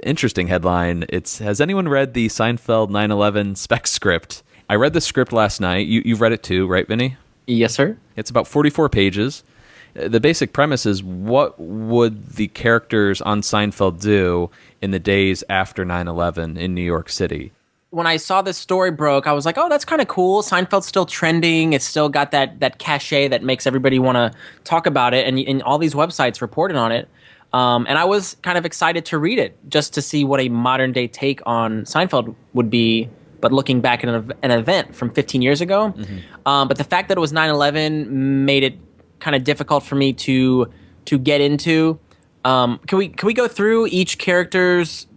interesting headline. It's, has anyone read the Seinfeld 9/11 spec script? I read the script last night. You've read it too, right, Vinny? Yes, sir. It's about 44 pages. The basic premise is, what would the characters on Seinfeld do in the days after 9/11 in New York City? When I saw this story broke, I was like, oh, that's kind of cool. Seinfeld's still trending. It's still got that cachet that makes everybody want to talk about it. And all these websites reported on it. And I was kind of excited to read it just to see what a modern day take on Seinfeld would be, but looking back at an event from 15 years ago. Mm-hmm. But the fact that it was 9/11 made it kind of difficult for me to get into. Can we go through each character's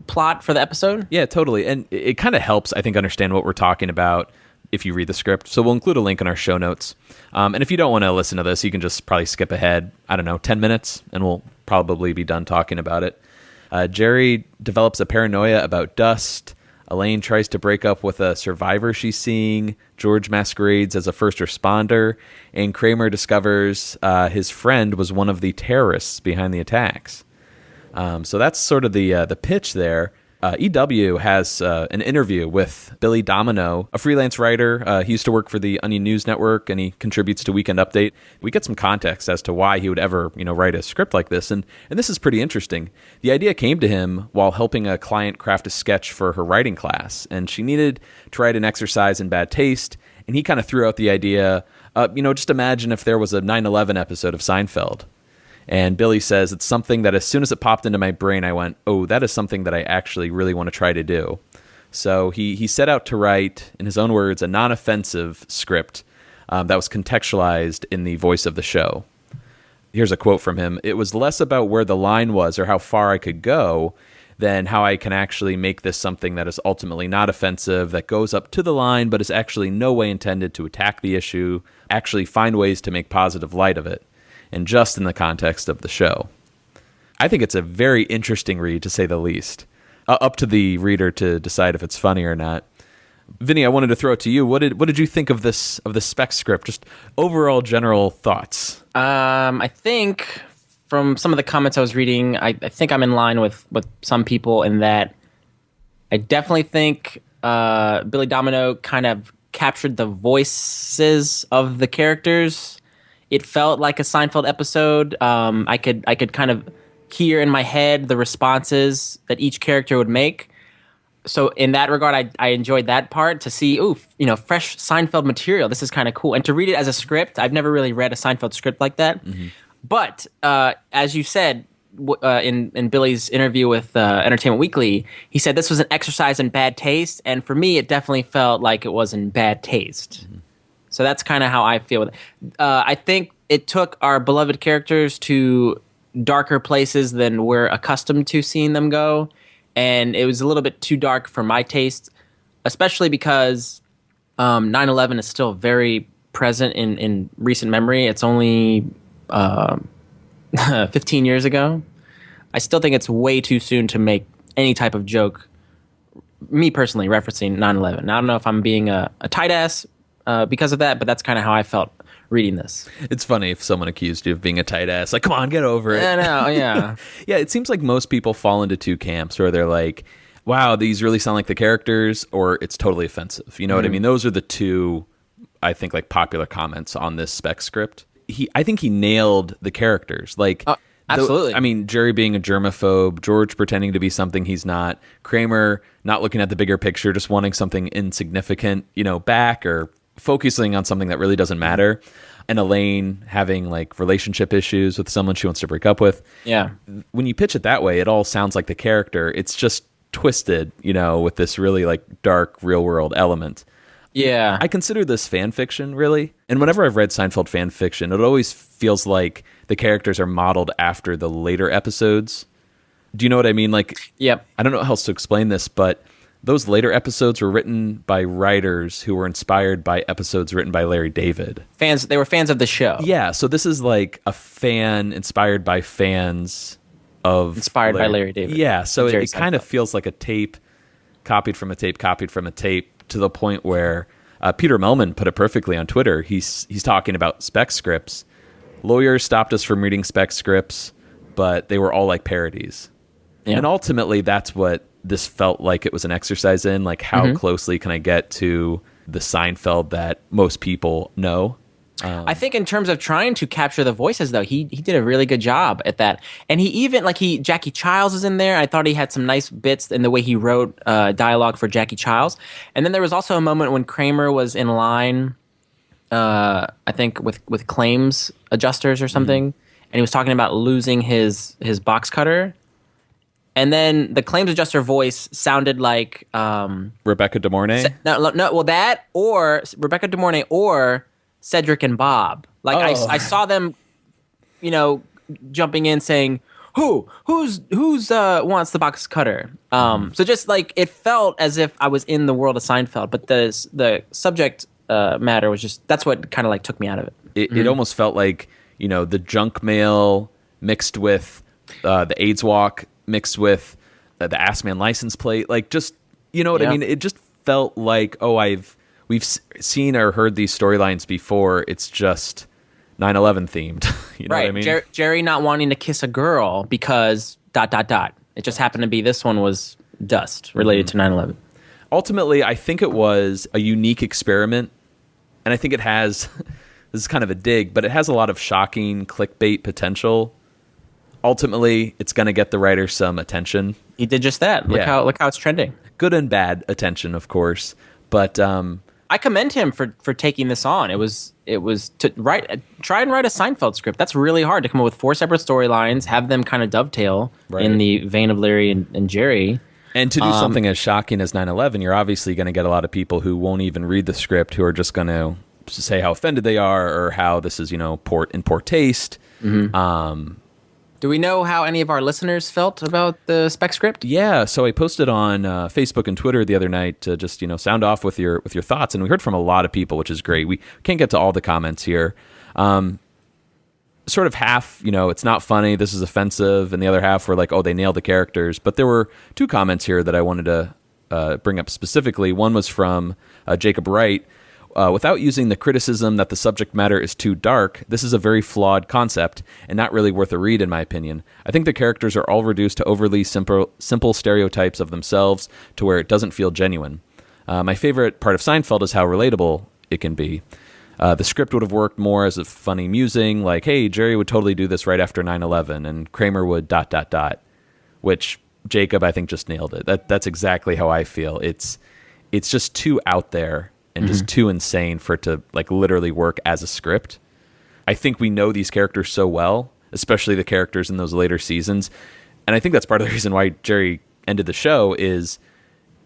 plot for the episode? Yeah, totally. And it kind of helps, I think, understand what we're talking about if you read the script. So we'll include a link in our show notes. And if you don't want to listen to this, you can just probably skip ahead, 10 minutes, and we'll probably be done talking about it. Jerry develops a paranoia about dust. Elaine tries to break up with a survivor she's seeing. George masquerades as a first responder. And Kramer discovers his friend was one of the terrorists behind the attacks. So that's sort of the pitch there. EW has an interview with Billy Domino, a freelance writer. He used to work for the Onion News Network, and he contributes to Weekend Update. We get some context as to why he would ever, write a script like this, and this is pretty interesting. The idea came to him while helping a client craft a sketch for her writing class, and she needed to write an exercise in bad taste, and he kind of threw out the idea, just imagine if there was a 9/11 episode of Seinfeld. And Billy says, it's something that as soon as it popped into my brain, I went, oh, that is something that I actually really want to try to do. So he set out to write, in his own words, a non-offensive script that was contextualized in the voice of the show. Here's a quote from him. It was less about where the line was or how far I could go than how I can actually make this something that is ultimately not offensive, that goes up to the line, but is actually no way intended to attack the issue, actually find ways to make positive light of it. And just in the context of the show. I think it's a very interesting read, to say the least. Up to the reader to decide if it's funny or not. Vinny, I wanted to throw it to you. What did you think of the spec script? Just overall general thoughts. I think from some of the comments I was reading, I think I'm in line with some people in that I definitely think Billy Domino kind of captured the voices of the characters. It felt like a Seinfeld episode. I could kind of hear in my head the responses that each character would make. So in that regard, I enjoyed that part, to see, fresh Seinfeld material. This is kind of cool. And to read it as a script, I've never really read a Seinfeld script like that. Mm-hmm. But as you said in Billy's interview with Entertainment Weekly, he said this was an exercise in bad taste. And for me, it definitely felt like it was in bad taste. Mm-hmm. So that's kind of how I feel with it. I think it took our beloved characters to darker places than we're accustomed to seeing them go. And it was a little bit too dark for my taste, especially because 9/11 is still very present in recent memory. It's only 15 years ago. I still think it's way too soon to make any type of joke, me personally, referencing 9/11. Now, I don't know if I'm being a tight ass because of that, but that's kind of how I felt reading this. It's funny if someone accused you of being a tight ass. Like, come on, get over it. I know, yeah. Yeah, it seems like most people fall into two camps where they're like, wow, these really sound like the characters, or it's totally offensive. You know what I mean? Those are the two, I think, like popular comments on this spec script. I think he nailed the characters. Like, absolutely. Jerry being a germaphobe, George pretending to be something he's not, Kramer not looking at the bigger picture, just wanting something insignificant, back, or focusing on something that really doesn't matter, and Elaine having like relationship issues with someone she wants to break up with. Yeah. When you pitch it that way, it all sounds like the character. It's just twisted, with this really like dark real world element. Yeah. I consider this fan fiction, really. And whenever I've read Seinfeld fan fiction, it always feels like the characters are modeled after the later episodes. Do you know what I mean? Like, yep. I don't know how else to explain this, but those later episodes were written by writers who were inspired by episodes written by Larry David. They were fans of the show. Yeah, so this is like a fan inspired by fans of... Inspired by Larry David. Yeah, so it kind of feels like a tape, copied from a tape, to the point where Peter Melman put it perfectly on Twitter. He's talking about spec scripts. Lawyers stopped us from reading spec scripts, but they were all like parodies. Yeah. And ultimately, that's what this felt like it was an exercise in. Like, how closely can I get to the Seinfeld that most people know? I think in terms of trying to capture the voices, though, he did a really good job at that. And he even Jackie Chiles is in there. I thought he had some nice bits in the way he wrote dialogue for Jackie Chiles. And then there was also a moment when Kramer was in line, I think with claims adjusters or something, and he was talking about losing his box cutter. And then the claims adjuster voice sounded like Rebecca De Mornay? well, that or Rebecca De Mornay or Cedric and Bob. Like I saw them, jumping in saying, who's wants the box cutter? So just like it felt as if I was in the world of Seinfeld, but the subject matter was just, that's what kind of like took me out of it. It almost felt like, the junk mail mixed with the AIDS walk mixed with the Ass Man license plate. Like, just, you know what I mean? It just felt like, we've seen or heard these storylines before. It's just 9/11 themed. You know what I mean? Jerry not wanting to kiss a girl because ... It just happened to be this one was dust related to 9/11. Ultimately, I think it was a unique experiment. And I think it has, this is kind of a dig, but it has a lot of shocking clickbait potential. Ultimately, it's going to get the writer some attention. He did just that. Look how it's trending. Good and bad attention, of course. But I commend him for taking this on. It was to try and write a Seinfeld script. That's really hard to come up with 4 separate storylines, have them kind of dovetail in the vein of Larry and Jerry. And to do something as shocking as 9/11, you're obviously going to get a lot of people who won't even read the script, who are just going to say how offended they are or how this is, in poor taste. Do we know how any of our listeners felt about the spec script? Yeah, so I posted on Facebook and Twitter the other night to just sound off with your thoughts, and we heard from a lot of people, which is great. We can't get to all the comments here. Sort of half, it's not funny, this is offensive, and the other half were like, oh, they nailed the characters. But there were 2 comments here that I wanted to bring up specifically. One was from Jacob Wright. Without using the criticism that the subject matter is too dark, this is a very flawed concept and not really worth a read, in my opinion. I think the characters are all reduced to overly simple stereotypes of themselves to where it doesn't feel genuine. My favorite part of Seinfeld is how relatable it can be. The script would have worked more as a funny musing, like, hey, Jerry would totally do this right after 9/11, and Kramer would ... which Jacob, I think, just nailed it. That's exactly how I feel. It's just too out there and just too insane for it to like literally work as a script. I think we know these characters so well, especially the characters in those later seasons. And I think that's part of the reason why Jerry ended the show is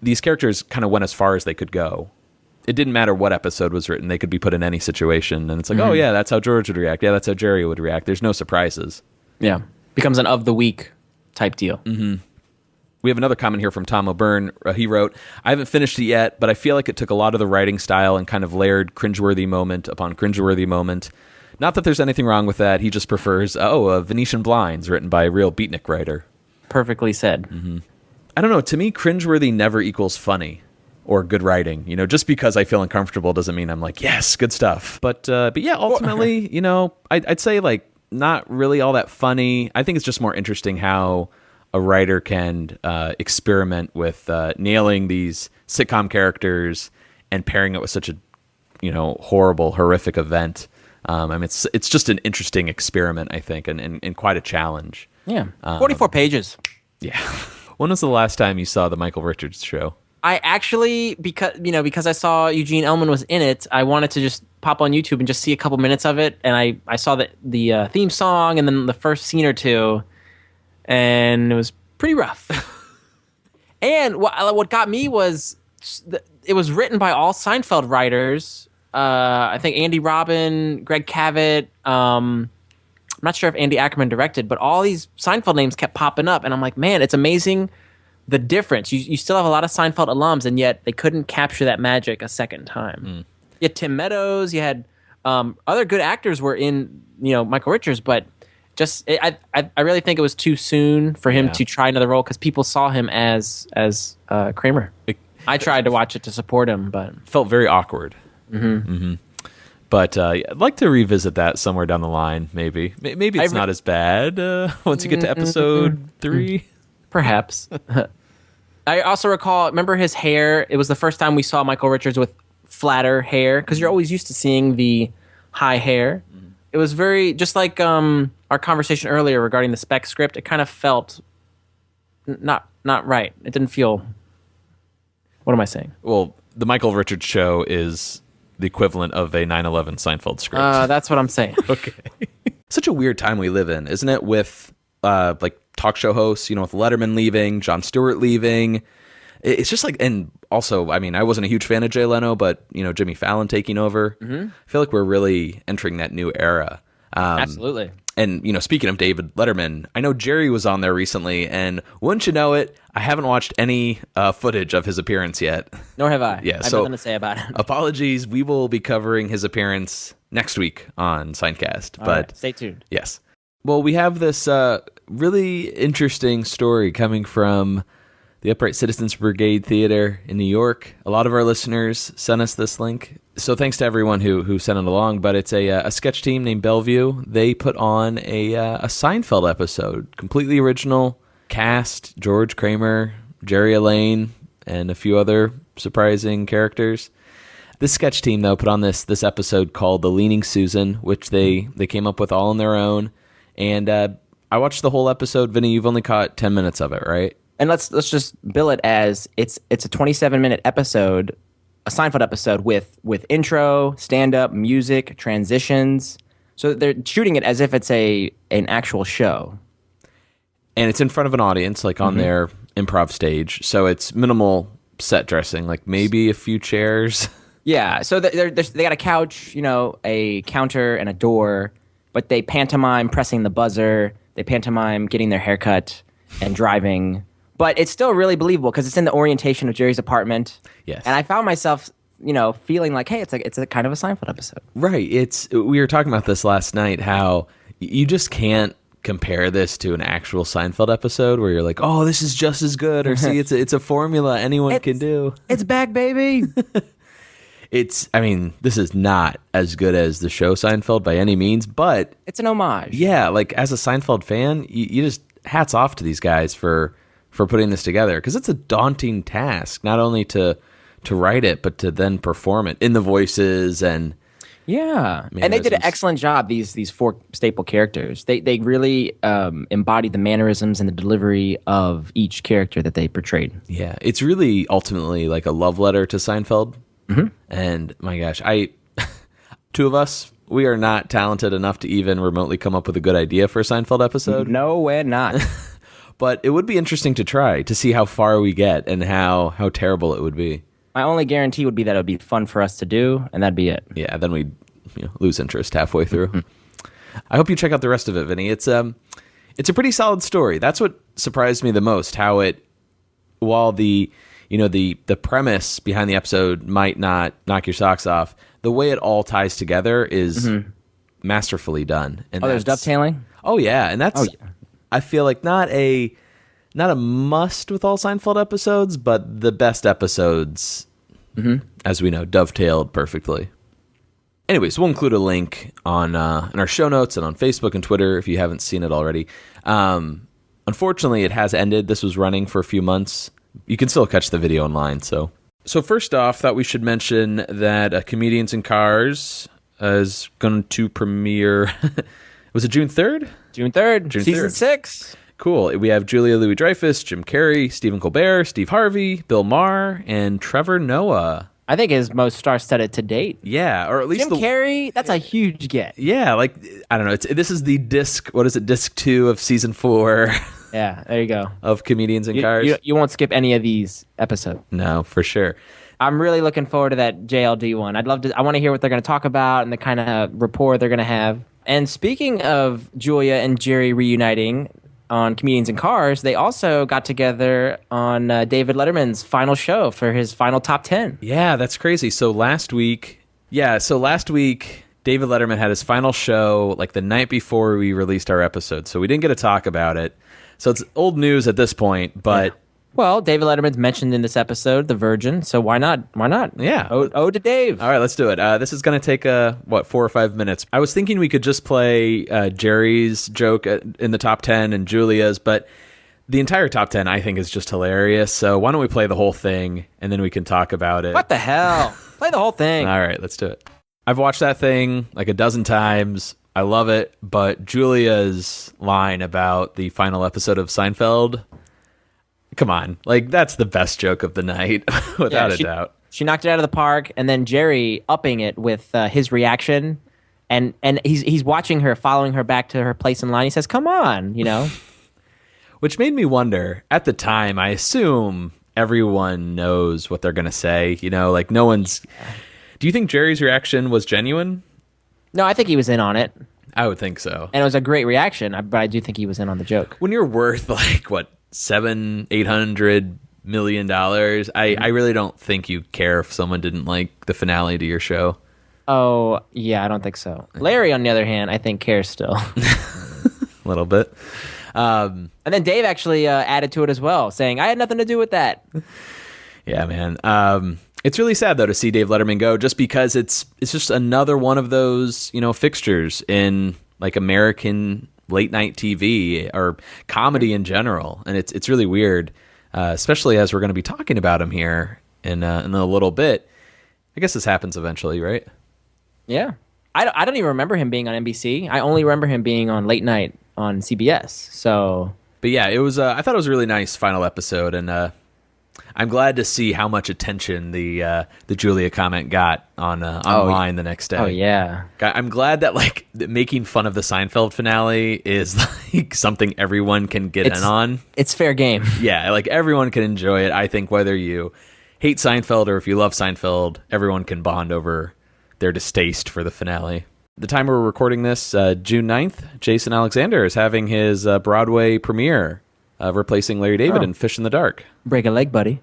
these characters kind of went as far as they could go. It didn't matter what episode was written. They could be put in any situation. And it's like, oh yeah, that's how George would react. Yeah, that's how Jerry would react. There's no surprises. Yeah. Becomes an of the week type deal. We have another comment here from Tom O'Byrne. He wrote, I haven't finished it yet, but I feel like it took a lot of the writing style and kind of layered cringeworthy moment upon cringeworthy moment. Not that there's anything wrong with that. He just prefers, Venetian Blinds, written by a real beatnik writer. Perfectly said. I don't know. To me, cringeworthy never equals funny or good writing. Just because I feel uncomfortable doesn't mean I'm like, yes, good stuff. But yeah, ultimately, I'd say like not really all that funny. I think it's just more interesting how a writer can experiment with nailing these sitcom characters and pairing it with such a, horrible, horrific event. It's just an interesting experiment, I think, and quite a challenge. Yeah, 44 pages. Yeah. When was the last time you saw the Michael Richards show? I actually, because I saw Eugene Elman was in it, I wanted to just pop on YouTube and just see a couple minutes of it, and I saw the theme song and then the first scene or two. And it was pretty rough. And what got me was it was written by all Seinfeld writers. I think Andy Robin, Greg Cavett. I'm not sure if Andy Ackerman directed, but all these Seinfeld names kept popping up. And I'm like, man, it's amazing the difference. You still have a lot of Seinfeld alums, and yet they couldn't capture that magic a second time. You had Tim Meadows. You had other good actors were in, Michael Richards, but I really think it was too soon for him to try another role because people saw him as Kramer. I tried to watch it to support him, but felt very awkward. But I'd like to revisit that somewhere down the line. Maybe it's not as bad once you get to episode 3. Perhaps. I also recall, remember his hair? It was the first time we saw Michael Richards with flatter hair, because you're always used to seeing the high hair. It was very, just like our conversation earlier regarding the spec script, it kind of felt not right. It didn't feel, what am I saying? Well, the Michael Richards show is the equivalent of a 9/11 Seinfeld script. That's what I'm saying. Okay. Such a weird time we live in, isn't it? With like talk show hosts, with Letterman leaving, Jon Stewart leaving. It's just like, and also, I mean, I wasn't a huge fan of Jay Leno, but Jimmy Fallon taking over. I feel like we're really entering that new era. Absolutely. And speaking of David Letterman, I know Jerry was on there recently, and wouldn't you know it, I haven't watched any footage of his appearance yet. Nor have I. Yeah, I have so nothing to say about it. Apologies. We will be covering his appearance next week on Seincast. All But right, stay tuned. yes. Well, we have this really interesting story coming from the Upright Citizens Brigade Theater in New York. A lot of our listeners sent us this link. So thanks to everyone who sent it along. But it's a sketch team named Bellevue. They put on a Seinfeld episode, completely original cast: George Kramer, Jerry Elaine, and a few other surprising characters. This sketch team, though, put on this episode called The Leaning Susan, which they came up with all on their own. And I watched the whole episode. Vinny, you've only caught 10 minutes of it, right? And let's just bill it as it's a 27-minute episode, a Seinfeld episode with intro, stand-up, music, transitions. So they're shooting it as if it's an actual show. And it's in front of an audience, like on their improv stage. So it's minimal set dressing, like maybe a few chairs. Yeah, so they got a couch, a counter and a door, but they pantomime pressing the buzzer. They pantomime getting their haircut and driving. But it's still really believable because it's in the orientation of Jerry's apartment. Yes. And I found myself, feeling like, hey, it's a kind of a Seinfeld episode. Right. We were talking about this last night, how you just can't compare this to an actual Seinfeld episode where you're like, oh, this is just as good, or see, it's a formula anyone can do. It's back, baby. This is not as good as the show Seinfeld by any means, but it's an homage. Yeah, like as a Seinfeld fan, you just hats off to these guys for putting this together, because it's a daunting task, not only to write it, but to then perform it in the voices. And yeah, and they did an excellent job. These four staple characters, they really embodied the mannerisms and the delivery of each character that they portrayed. Yeah, it's really ultimately like a love letter to Seinfeld. And my gosh, two of us, we are not talented enough to even remotely come up with a good idea for a Seinfeld episode. No, we're not. But it would be interesting to try to see how far we get and how terrible it would be. My only guarantee would be that it would be fun for us to do, and that'd be it. Yeah, then we'd lose interest halfway through. I hope you check out the rest of it, Vinny. It's a pretty solid story. That's what surprised me the most, how while the premise behind the episode might not knock your socks off, the way it all ties together is masterfully done. And there's dovetailing? Oh, yeah. And that's, I feel like, not a must with all Seinfeld episodes, but the best episodes, as we know, dovetailed perfectly. Anyways, we'll include a link on in our show notes and on Facebook and Twitter if you haven't seen it already. Unfortunately, it has ended. This was running for a few months. You can still catch the video online. So first off, thought we should mention that Comedians in Cars is going to premiere. Was it June 3rd? June 3rd. Season 6. Cool. We have Julia Louis-Dreyfus, Jim Carrey, Stephen Colbert, Steve Harvey, Bill Maher, and Trevor Noah. I think his most star-studded to date. Yeah, or at least Jim Carrey, that's a huge get. Yeah, like, I don't know. This is the disc 2 of season 4. Yeah, there you go. Of Comedians in Cars. You won't skip any of these episodes. No, for sure. I'm really looking forward to that JLD one. I want to hear what they're going to talk about and the kind of rapport they're going to have. And speaking of Julia and Jerry reuniting on Comedians in Cars, they also got together on David Letterman's final show for his final top 10. Yeah, that's crazy. So last week, David Letterman had his final show like the night before we released our episode. So we didn't get to talk about it. So it's old news at this point, but... Yeah. Well, David Letterman's mentioned in this episode, The Virgin, so why not? Why not? Yeah. Ode to Dave. All right, let's do it. This is going to take, 4 or 5 minutes. I was thinking we could just play Jerry's joke in the top 10 and Julia's, but The entire top 10, I think, is just hilarious. So why don't we play the whole thing, and then we can talk about it. What the hell? Play the whole thing. All right, let's do it. I've watched that thing like a dozen times. I love it. But Julia's line about the final episode of Seinfeld, come on. Like, that's the best joke of the night, without a doubt. She knocked it out of the park, and then Jerry upping it with his reaction. And he's watching her, following her back to her place in line. He says, come on, Which made me wonder, at the time, I assume everyone knows what they're going to say. Like no one's... Do you think Jerry's reaction was genuine? No, I think he was in on it. I would think so. And it was a great reaction, but I do think he was in on the joke. When you're worth like, what, $700-800 million, I really don't think you care if someone didn't like the finale to your show. Oh, yeah, I don't think so. Larry, on the other hand, I think cares still. A little bit. And then Dave actually added to it as well, saying, I had nothing to do with that. Yeah, man. It's really sad, though, to see Dave Letterman go, just because it's just another one of those, fixtures in like American late night TV or comedy in general. And it's really weird, especially as we're going to be talking about him here in a little bit. I guess this happens eventually, right? Yeah. I don't even remember him being on NBC. I only remember him being on late night on CBS. So, but yeah, it was. I thought it was a really nice final episode, and I'm glad to see how much attention the Julia comment got on online the next day. Oh yeah, I'm glad that like making fun of the Seinfeld finale is like something everyone can get in on. It's fair game. Yeah, like everyone can enjoy it. I think whether you hate Seinfeld or if you love Seinfeld, everyone can bond over their distaste for the finale. The time we're recording this, June 9th, Jason Alexander is having his Broadway premiere, replacing Larry David in Fish in the Dark. Break a leg, buddy.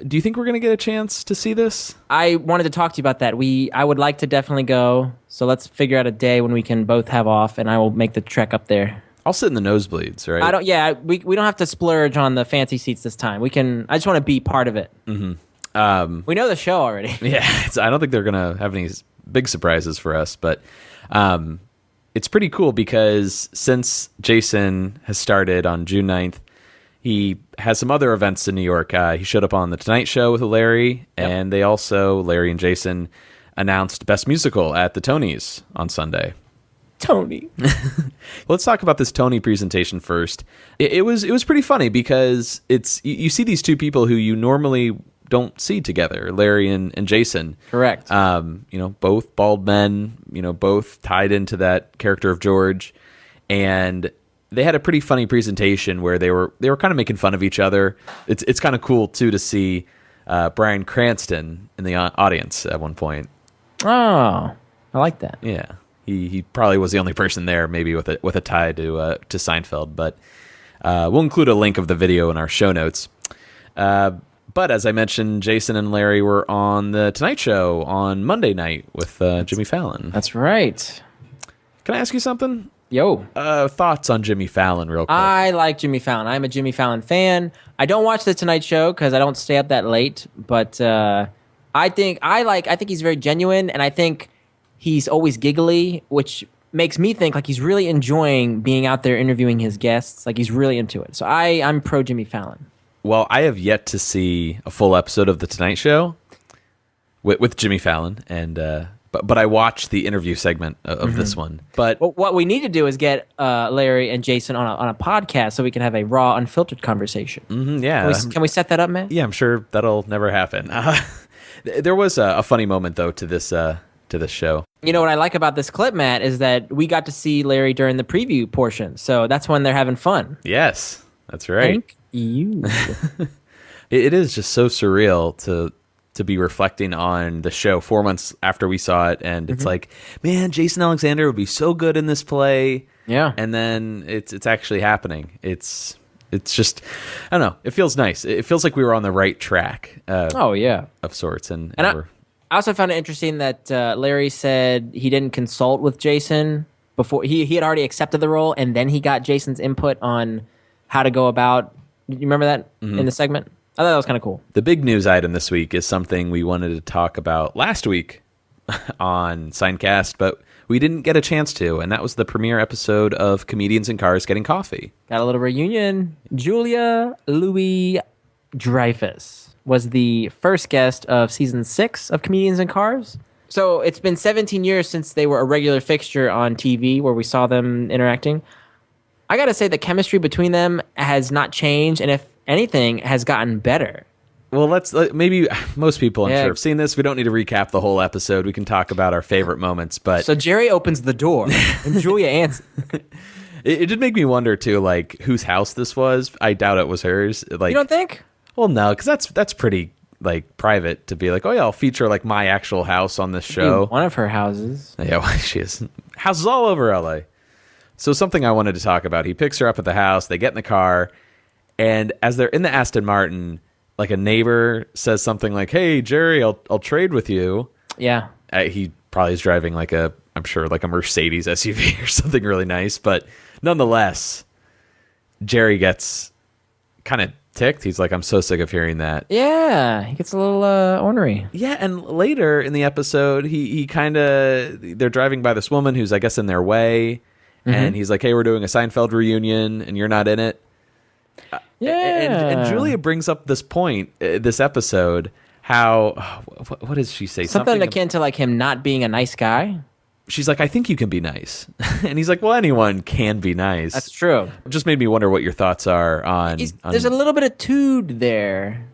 Do you think we're going to get a chance to see this? I wanted to talk to you about that. I would like to definitely go, so let's figure out a day when we can both have off, and I will make the trek up there. I'll sit in the nosebleeds, right? We don't have to splurge on the fancy seats this time. I just want to be part of it. Mm-hmm. We know the show already. Yeah, I don't think they're going to have any big surprises for us, but it's pretty cool because since Jason has started on June 9th, he has some other events in New York. He showed up on The Tonight Show with Larry, and they also, Larry and Jason, announced Best Musical at the Tonys on Sunday. Tony. Let's talk about this Tony presentation first. It was pretty funny because you see these two people who you normally don't see together, Larry and Jason. Correct. Both bald men, both tied into that character of George, and they had a pretty funny presentation where they were kind of making fun of each other. It's kind of cool too to see Bryan Cranston in the audience at one point. Oh, I like that. Yeah. He probably was the only person there, maybe with a tie to Seinfeld, but we'll include a link of the video in our show notes. But as I mentioned, Jason and Larry were on The Tonight Show on Monday night with Jimmy Fallon. That's right. Can I ask you something? Yo. Thoughts on Jimmy Fallon real quick? I like Jimmy Fallon. I'm a Jimmy Fallon fan. I don't watch The Tonight Show because I don't stay up that late, but I think he's very genuine, and I think he's always giggly, which makes me think like he's really enjoying being out there interviewing his guests. Like he's really into it. So I'm pro Jimmy Fallon. Well, I have yet to see a full episode of The Tonight Show with Jimmy Fallon, and but I watched the interview segment of this one. But what we need to do is get Larry and Jason on a podcast so we can have a raw, unfiltered conversation. Mm-hmm, yeah, can we set that up, man? Yeah, I'm sure that'll never happen. There was a funny moment though to this show. You know what I like about this clip, Matt, is that we got to see Larry during the preview portion, so that's when they're having fun. Yes, that's right. Thank you. It is just so surreal to be reflecting on the show 4 months after we saw it, and it's like, man, Jason Alexander would be so good in this play. Yeah, and then it's actually happening. It's just, I don't know. It feels nice. It feels like we were on the right track. Of sorts, and I also found it interesting that Larry said he didn't consult with Jason before he had already accepted the role, and then he got Jason's input on how to go about. You remember that in the segment? I thought that was kind of cool. The big news item this week is something we wanted to talk about last week on Seincast, but we didn't get a chance to, and that was the premiere episode of Comedians in Cars Getting Coffee. Got a little reunion. Julia Louis-Dreyfus was the first guest of season 6 of Comedians in Cars. So it's been 17 years since they were a regular fixture on TV where we saw them interacting. I got to say the chemistry between them has not changed, and if anything, has gotten better. Well, maybe most people, I'm sure, have seen this. We don't need to recap the whole episode. We can talk about our favorite moments. But so Jerry opens the door, and Julia answers. It did make me wonder, too, like, whose house this was. I doubt it was hers. Like, you don't think? Well, no, because that's pretty, like, private to be like, oh, yeah, I'll feature, like, my actual house on this show. One of her houses. Yeah, well, she is. Houses all over L.A. So something I wanted to talk about. He picks her up at the house. They get in the car. And as they're in the Aston Martin, like, a neighbor says something like, hey, Jerry, I'll trade with you. Yeah. He probably is driving, like, I'm sure, like a Mercedes SUV or something really nice. But nonetheless, Jerry gets kind of ticked. He's like, I'm so sick of hearing that. Yeah, he gets a little ornery. Yeah, and later in the episode, he kind of, they're driving by this woman who's, I guess, in their way, and he's like, hey, we're doing a Seinfeld reunion, and you're not in it. Yeah. And Julia brings up this point, this episode, how, what does she say? Something akin to, like, him not being a nice guy. She's like, I think you can be nice. And he's like, well, anyone can be nice. That's true. It just made me wonder what your thoughts are on... There's a little bit of Tude there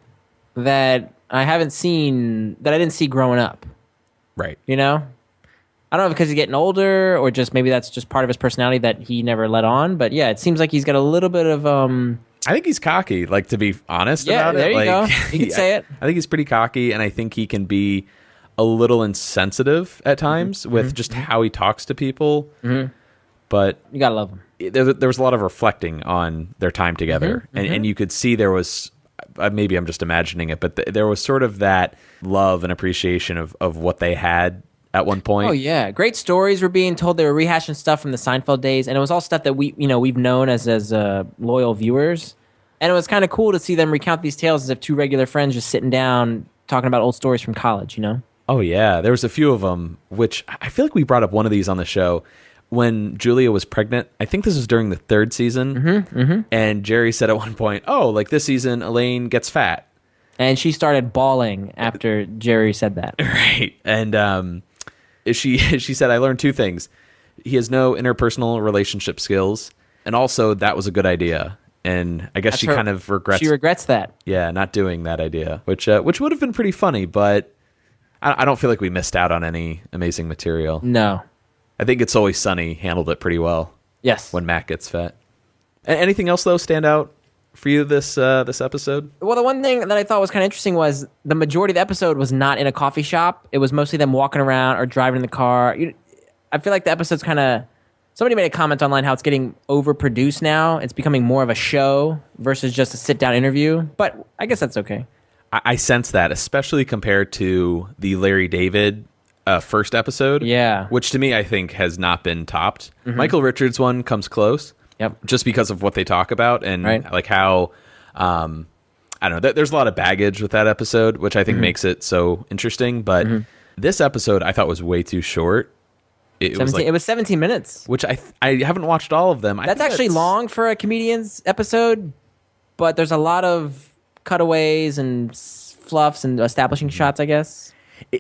that I haven't seen, that I didn't see growing up. Right. You know? I don't know if because he's getting older or just maybe that's just part of his personality that he never let on. But yeah, it seems like he's got a little bit of... I think he's cocky, like, to be honest about it. Yeah, there you go. You can say it. I think he's pretty cocky, and I think he can be a little insensitive at times with just how he talks to people. But you gotta love him. There was a lot of reflecting on their time together, and you could see there was, maybe I'm just imagining it, but there was sort of that love and appreciation of what they had at one point. Oh yeah, great stories were being told. They were rehashing stuff from the Seinfeld days, and it was all stuff that we've known as loyal viewers. And it was kind of cool to see them recount these tales as if two regular friends just sitting down talking about old stories from college. You know? Oh yeah, there was a few of them, which I feel like we brought up one of these on the show when Julia was pregnant. I think this was during the 3rd season, and Jerry said at one point, "Oh, like this season, Elaine gets fat," and she started bawling after Jerry said that. Right, and she said, "I learned 2 things: he has no interpersonal relationship skills, and also that was a good idea." And I guess she kind of regrets. She regrets that. Yeah, not doing that idea, which would have been pretty funny, but I don't feel like we missed out on any amazing material. No. I think It's Always Sunny handled it pretty well. Yes. When Matt gets fat. Anything else, though, stand out for you this episode? Well, the one thing that I thought was kind of interesting was the majority of the episode was not in a coffee shop. It was mostly them walking around or driving in the car. I feel like the episode's kind of... Somebody made a comment online how it's getting overproduced now. It's becoming more of a show versus just a sit-down interview. But I guess that's okay. I sense that, especially compared to the Larry David first episode. Yeah. Which to me, I think, has not been topped. Michael Richards' one comes close. Yep. Just because of what they talk about and like how, I don't know, there's a lot of baggage with that episode, which I think makes it so interesting. But this episode I thought was way too short. It was 17 minutes. Which I haven't watched all of them. That's actually long for a comedian's episode, but there's a lot of cutaways and fluffs and establishing shots, I guess.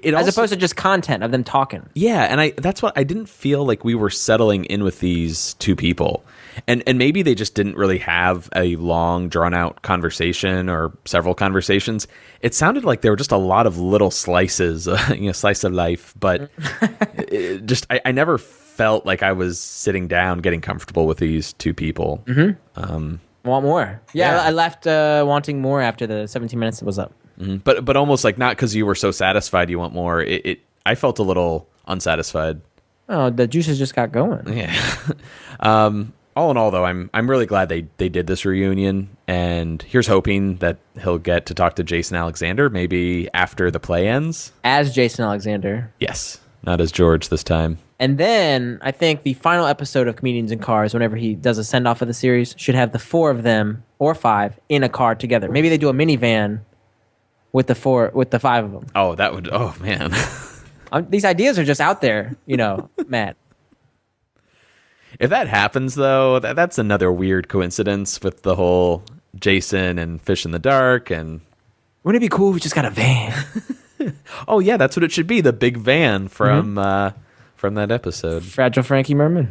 As opposed to just content of them talking. Yeah, and that's what I didn't feel like we were settling in with these 2 people. And maybe they just didn't really have a long, drawn-out conversation or several conversations. It sounded like there were just a lot of little slices, slice of life. But I never felt like I was sitting down getting comfortable with these 2 people. Want more. Yeah. I left wanting more after the 17 minutes was up. But almost like not because you were so satisfied you want more. I felt a little unsatisfied. Oh, the juices just got going. Yeah. All in all, though, I'm really glad they did this reunion, and here's hoping that he'll get to talk to Jason Alexander maybe after the play ends. As Jason Alexander. Yes, not as George this time. And then I think the final episode of Comedians in Cars, whenever he does a send-off of the series, should have the 4 of them, or 5, in a car together. Maybe they do a minivan with the 5 of them. Oh, that would... Oh, man. These ideas are just out there, Matt. If that happens, though, that's another weird coincidence with the whole Jason and Fish in the Dark. And Wouldn't it be cool if we just got a van? oh yeah, that's what it should be. The big van from that episode. Fragile Frankie Merman.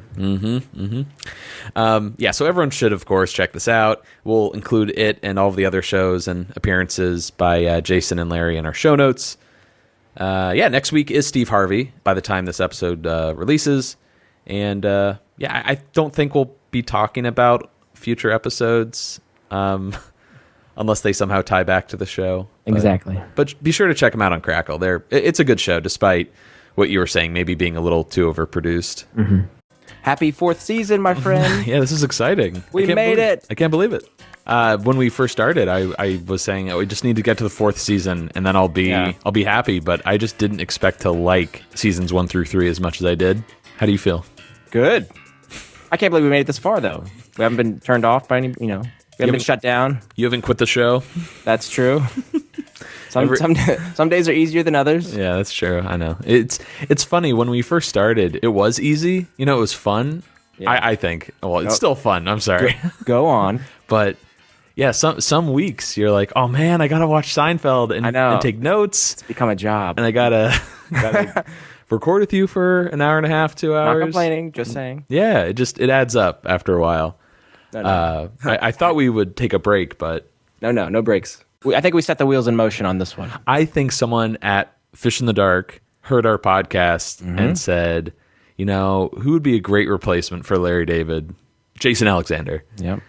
Yeah, so everyone should, of course, check this out. We'll include it and all of the other shows and appearances by Jason and Larry in our show notes. Next week is Steve Harvey by the time this episode releases. And I don't think we'll be talking about future episodes unless they somehow tie back to the show. Exactly. But be sure to check them out on Crackle. It's a good show, despite what you were saying, maybe being a little too overproduced. Mm-hmm. Happy 4th season, my friend. Yeah, this is exciting. We made it. I can't believe it. When we first started, I was saying we just need to get to the 4th season, and then I'll be happy. But I just didn't expect to like seasons 1 through 3 as much as I did. How do you feel? Good. I can't believe we made it this far, though. We haven't been turned off by any, we haven't been shut down. You haven't quit the show? That's true. Some days are easier than others. Yeah, that's true. I know. It's funny. When we first started, it was easy. It was fun. Yeah. I think. Well, it's still fun. I'm sorry. Go on. But yeah, some weeks you're like, oh man, I gotta watch Seinfeld and take notes. It's become a job. And I gotta record with you for an hour and a half, 2 hours. Not complaining, just saying. Yeah, it adds up after a while. No. I thought we would take a break, but no breaks. I think we set the wheels in motion on this one. I think someone at Fish in the Dark heard our podcast and said, who would be a great replacement for Larry David? Jason Alexander. Yep.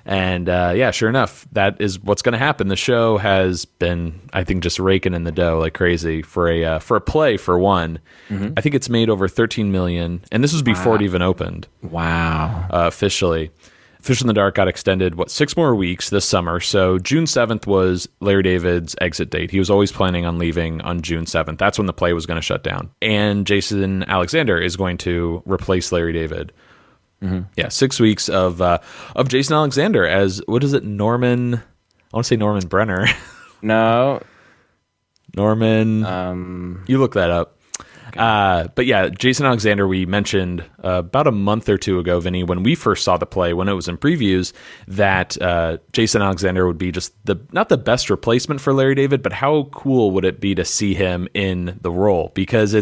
And sure enough, that is what's going to happen. The show has been, I think, just raking in the dough like crazy for a play for one. Mm-hmm. I think it's made over $13 million, and this was before it even opened. Wow. Officially. Fish in the Dark got extended, 6 more weeks this summer. So June 7th was Larry David's exit date. He was always planning on leaving on June 7th. That's when the play was going to shut down. And Jason Alexander is going to replace Larry David. Mm-hmm. Yeah, 6 weeks of Jason Alexander as, what is it, Norman? I want to say Norman Brenner. No. Norman. You look that up. Okay. But yeah, Jason Alexander, we mentioned about a month or two ago, Vinny, when we first saw the play, when it was in previews, that Jason Alexander would be just not the best replacement for Larry David, but how cool would it be to see him in the role? Because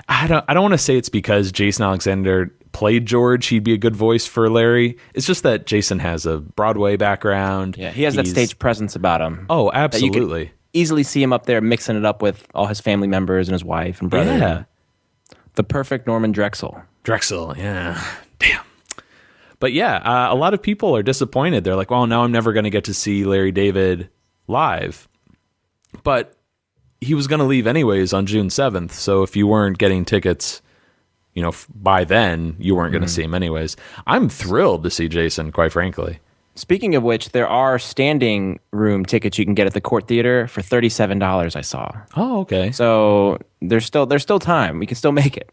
I don't want to say it's because Jason Alexander played George, he'd be a good voice for Larry. It's just that Jason has a Broadway background. Yeah, he has that stage presence about him. Oh, absolutely. Easily see him up there mixing it up with all his family members and his wife and brother. Yeah. The perfect Norman Drexel. Drexel, yeah. Damn. But yeah, a lot of people are disappointed. They're like, well, now I'm never going to get to see Larry David live. But he was going to leave anyways on June 7th. So if you weren't getting tickets, by then, you weren't going to see him anyways. I'm thrilled to see Jason, quite frankly. Speaking of which, there are standing room tickets you can get at the Court Theater for $37, I saw. Oh, okay. So there's still time. We can still make it.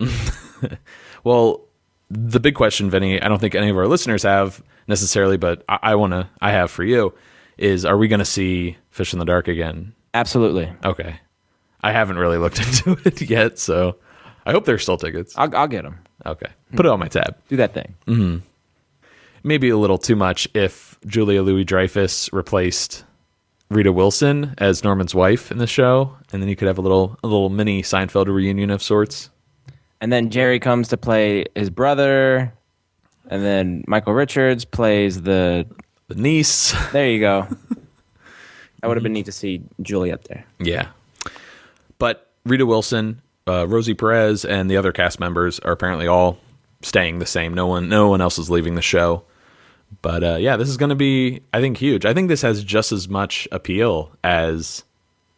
Well, the big question, Vinny, I don't think any of our listeners have necessarily, but I have for you, is are we going to see Fish in the Dark again? Absolutely. Okay. I haven't really looked into it yet, so I hope there's still tickets. I'll get them. Okay. Put it on my tab. Do that thing. Mm-hmm. Maybe a little too much if Julia Louis-Dreyfus replaced Rita Wilson as Norman's wife in the show, and then you could have a little mini Seinfeld reunion of sorts. And then Jerry comes to play his brother, and then Michael Richards plays the niece. There you go. That would have been neat to see Julie up there. Yeah. But Rita Wilson, Rosie Perez, and the other cast members are apparently all staying the same. No one else is leaving the show. But this is going to be, I think, huge. I think this has just as much appeal as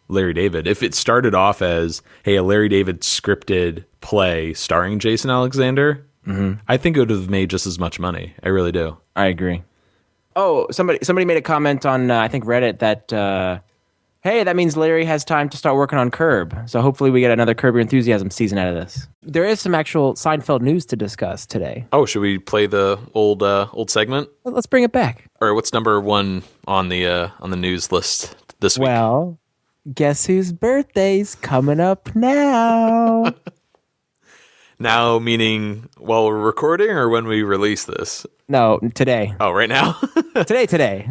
Larry David. If it started off as, hey, a Larry David scripted play starring Jason Alexander, I think it would have made just as much money. I really do. I agree. Oh, somebody made a comment on, I think, Reddit that, hey, that means Larry has time to start working on Curb. So hopefully we get another Curb Your Enthusiasm season out of this. There is some actual Seinfeld news to discuss today. Oh, should we play the old segment? Let's bring it back. Or what's number one on the news list this week? Well, guess whose birthday's coming up now? Now meaning while we're recording or when we release this? No, today. Oh, right now? Today. Today.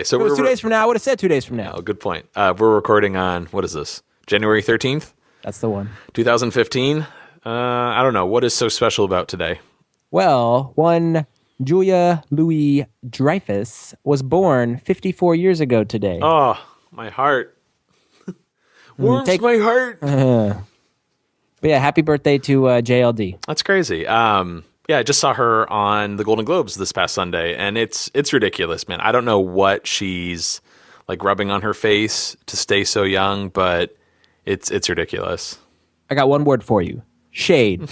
So If it was 2 days from now, I would have said 2 days from now. Oh, good point. We're recording on, what is this? January 13th? That's the one. 2015? I don't know. What is so special about today? Well, one Julia Louis-Dreyfus was born 54 years ago today. Oh, my heart. Warms my heart. But yeah, happy birthday to JLD. That's crazy. Yeah, I just saw her on the Golden Globes this past Sunday, and it's ridiculous, man. I don't know what she's like rubbing on her face to stay so young, but it's ridiculous. I got one word for you. Shade.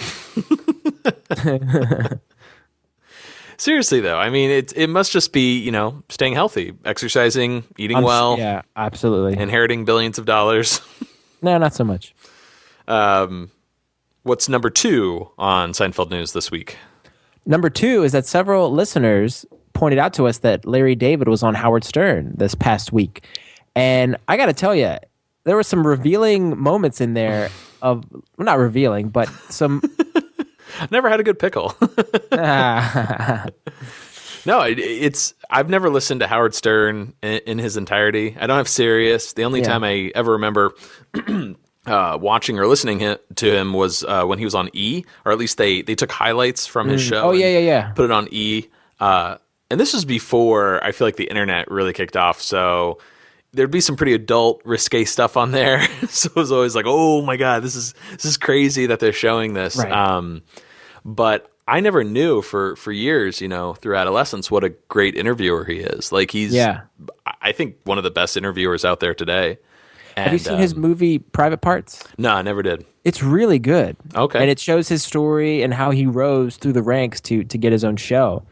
Seriously, though, I mean, it must just be, staying healthy, exercising, eating well. Yeah, absolutely. Inheriting billions of dollars. No, not so much. What's number 2 on Seinfeld News this week? Number 2 is that several listeners pointed out to us that Larry David was on Howard Stern this past week. And I got to tell you, there were some revealing moments in there of, well, not revealing, but some... I've never had a good pickle. No, I've never listened to Howard Stern in his entirety. I don't have Sirius. The only time I ever remember watching or listening to him was when he was on E, or at least they took highlights from his show. Oh, yeah. Put it on E. And this was before I feel like the internet really kicked off. So there'd be some pretty adult, risque stuff on there. So it was always like, oh my God, this is crazy that they're showing this. Right. But I never knew for years, through adolescence, what a great interviewer he is. Like I think one of the best interviewers out there today. And, have you seen his movie Private Parts? No, I never did. It's really good. Okay. And it shows his story and how he rose through the ranks to get his own show.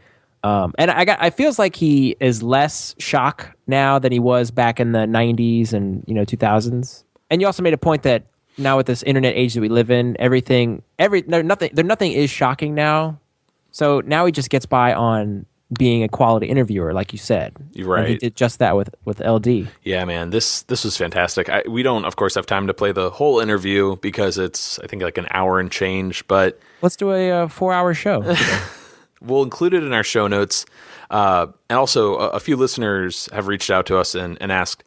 And I feels like he is less shock now than he was back in the 90s and 2000s. And you also made a point that now with this internet age that we live in, nothing is shocking now. So now he just gets by on being a quality interviewer, like you said. You're right. And he did just that with LD. Yeah, man, this was fantastic. We don't, of course, have time to play the whole interview because it's, I think, like an hour and change. But let's do a 4-hour show. We'll include it in our show notes. And also, a few listeners have reached out to us and asked,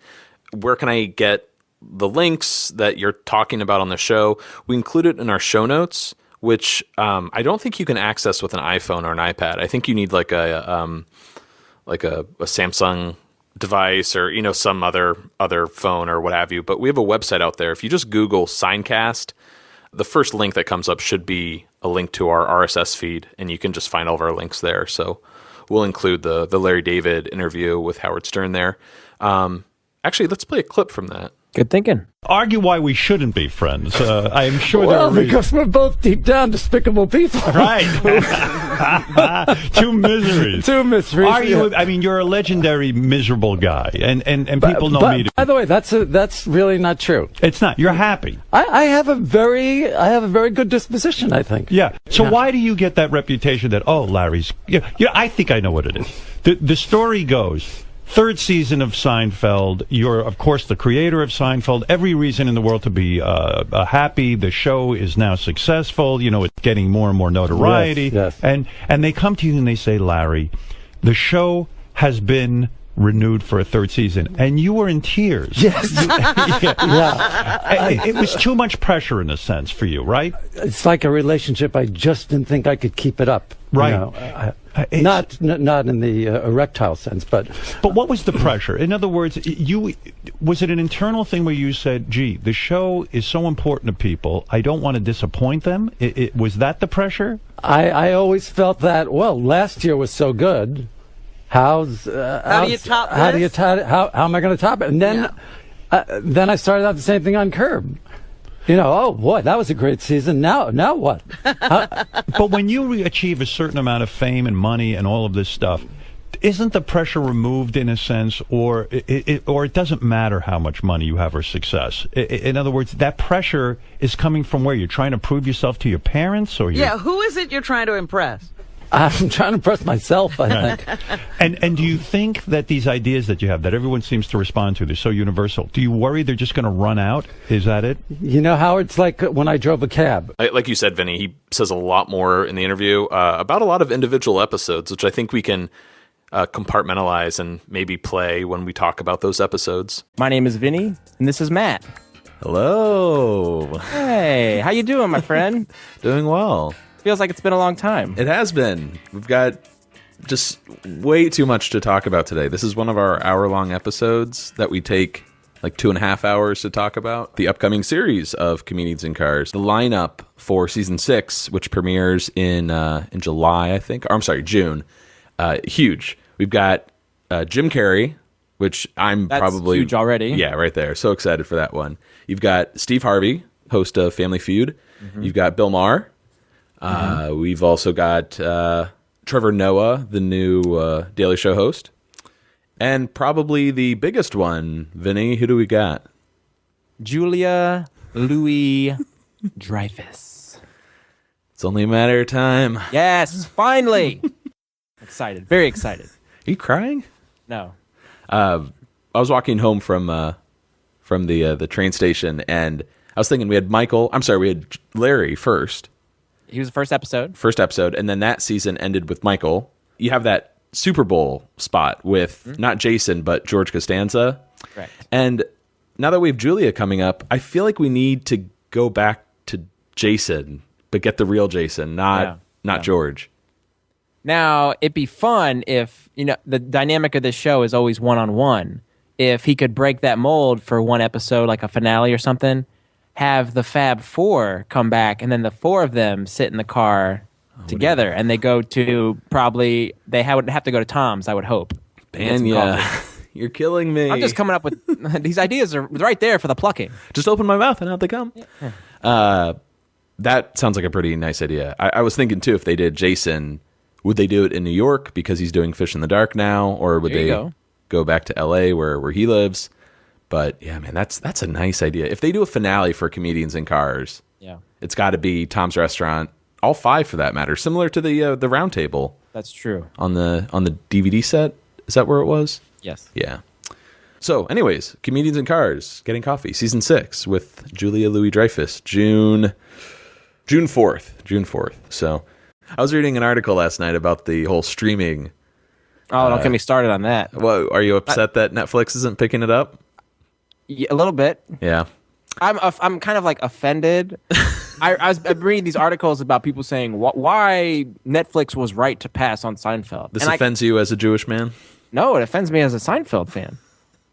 where can I get the links that you're talking about on the show? We include it in our show notes, which I don't think you can access with an iPhone or an iPad. I think you need like a Samsung device or some other phone or what have you. But we have a website out there. If you just Google Seincast, the first link that comes up should be a link to our RSS feed, and you can just find all of our links there. So we'll include the Larry David interview with Howard Stern there. Actually, let's play a clip from that. Good thinking. Argue why we shouldn't be friends. I am sure well, because we're both deep down despicable people. Right. Two miseries. Yeah. I mean, you're a legendary miserable guy, and people know me. By the way, that's really not true. It's not. You're happy. I have a very good disposition, I think. Yeah. So why do you get that reputation that Larry's? I think I know what it is. The story goes. 3rd season of Seinfeld. You're, of course, the creator of Seinfeld. Every reason in the world to be happy. The show is now successful. It's getting more and more notoriety. Yes. And they come to you and they say, Larry, the show has been renewed for a 3rd season, and you were in tears. Yes. It was too much pressure in a sense for you, right? It's like a relationship. I just didn't think I could keep it up. Right. Not in the erectile sense, but what was the pressure? In other words, was it an internal thing where you said, "Gee, the show is so important to people. I don't want to disappoint them." Was that the pressure? I always felt that. Well, last year was so good. How do you top this? How am I going to top it? And then I started out the same thing on Curb. Oh boy, that was a great season. Now what? But when you achieve a certain amount of fame and money and all of this stuff, isn't the pressure removed in a sense, or it doesn't matter how much money you have or success? In other words, that pressure is coming from where? You're trying to prove yourself to your parents, or who is it you're trying to impress? I'm trying to impress myself, I think. And do you think that these ideas that you have, that everyone seems to respond to, they're so universal, do you worry they're just going to run out? Is that it? You know how it's like when I drove a cab. Like you said, Vinny, he says a lot more in the interview about a lot of individual episodes, which I think we can compartmentalize and maybe play when we talk about those episodes. My name is Vinny, and this is Matt. Hello. Hey, how you doing, my friend? Doing well. Feels like it's been a long time. It has been. We've got just way too much to talk about today. This is one of our hour-long episodes that we take like 2.5 hours to talk about. The upcoming series of Comedians in Cars. The lineup for season 6, which premieres in July, I think. Or I'm sorry, June. Huge. We've got Jim Carrey, which That's probably huge already. Yeah, right there. So excited for that one. You've got Steve Harvey, host of Family Feud. Mm-hmm. You've got Bill Maher. We've also got Trevor Noah, the new Daily Show host. And probably the biggest one, Vinny, who do we got? Julia Louis-Dreyfus. It's only a matter of time. Yes, finally. Excited. Very excited. Are you crying? No. I was walking home from the train station, and I was thinking we had Larry first. He was the first episode. And then that season ended with Michael. You have that Super Bowl spot with not Jason, but George Costanza. Correct. And now that we have Julia coming up, I feel like we need to go back to Jason, but get the real Jason, not George. Now, it'd be fun if, the dynamic of this show is always one-on-one. If he could break that mold for one episode, like a finale or something, have the Fab Four come back, and then the four of them sit in the car together, and they go to they would have to go to Tom's, I would hope. Man, yeah. You're killing me. I'm just coming up with these ideas are right there for the plucking. Just open my mouth and out they come. Yeah. That sounds like a pretty nice idea. I was thinking, too, if they did Jason, would they do it in New York because he's doing Fish in the Dark now, or would they go back to L.A. where he lives? But yeah, man, that's a nice idea. If they do a finale for Comedians in Cars, it's got to be Tom's Restaurant, all 5 for that matter, similar to the Round Table. That's true. On the DVD set, is that where it was? Yes. Yeah. So, anyways, Comedians in Cars, Getting Coffee, season 6 with Julia Louis-Dreyfus, June 4th. So, I was reading an article last night about the whole streaming. Oh, don't get me started on that. Well, are you upset that Netflix isn't picking it up? Yeah, a little bit. Yeah. I'm kind of like offended. I'm reading these articles about people saying why Netflix was right to pass on Seinfeld. This offends you as a Jewish man? No, it offends me as a Seinfeld fan.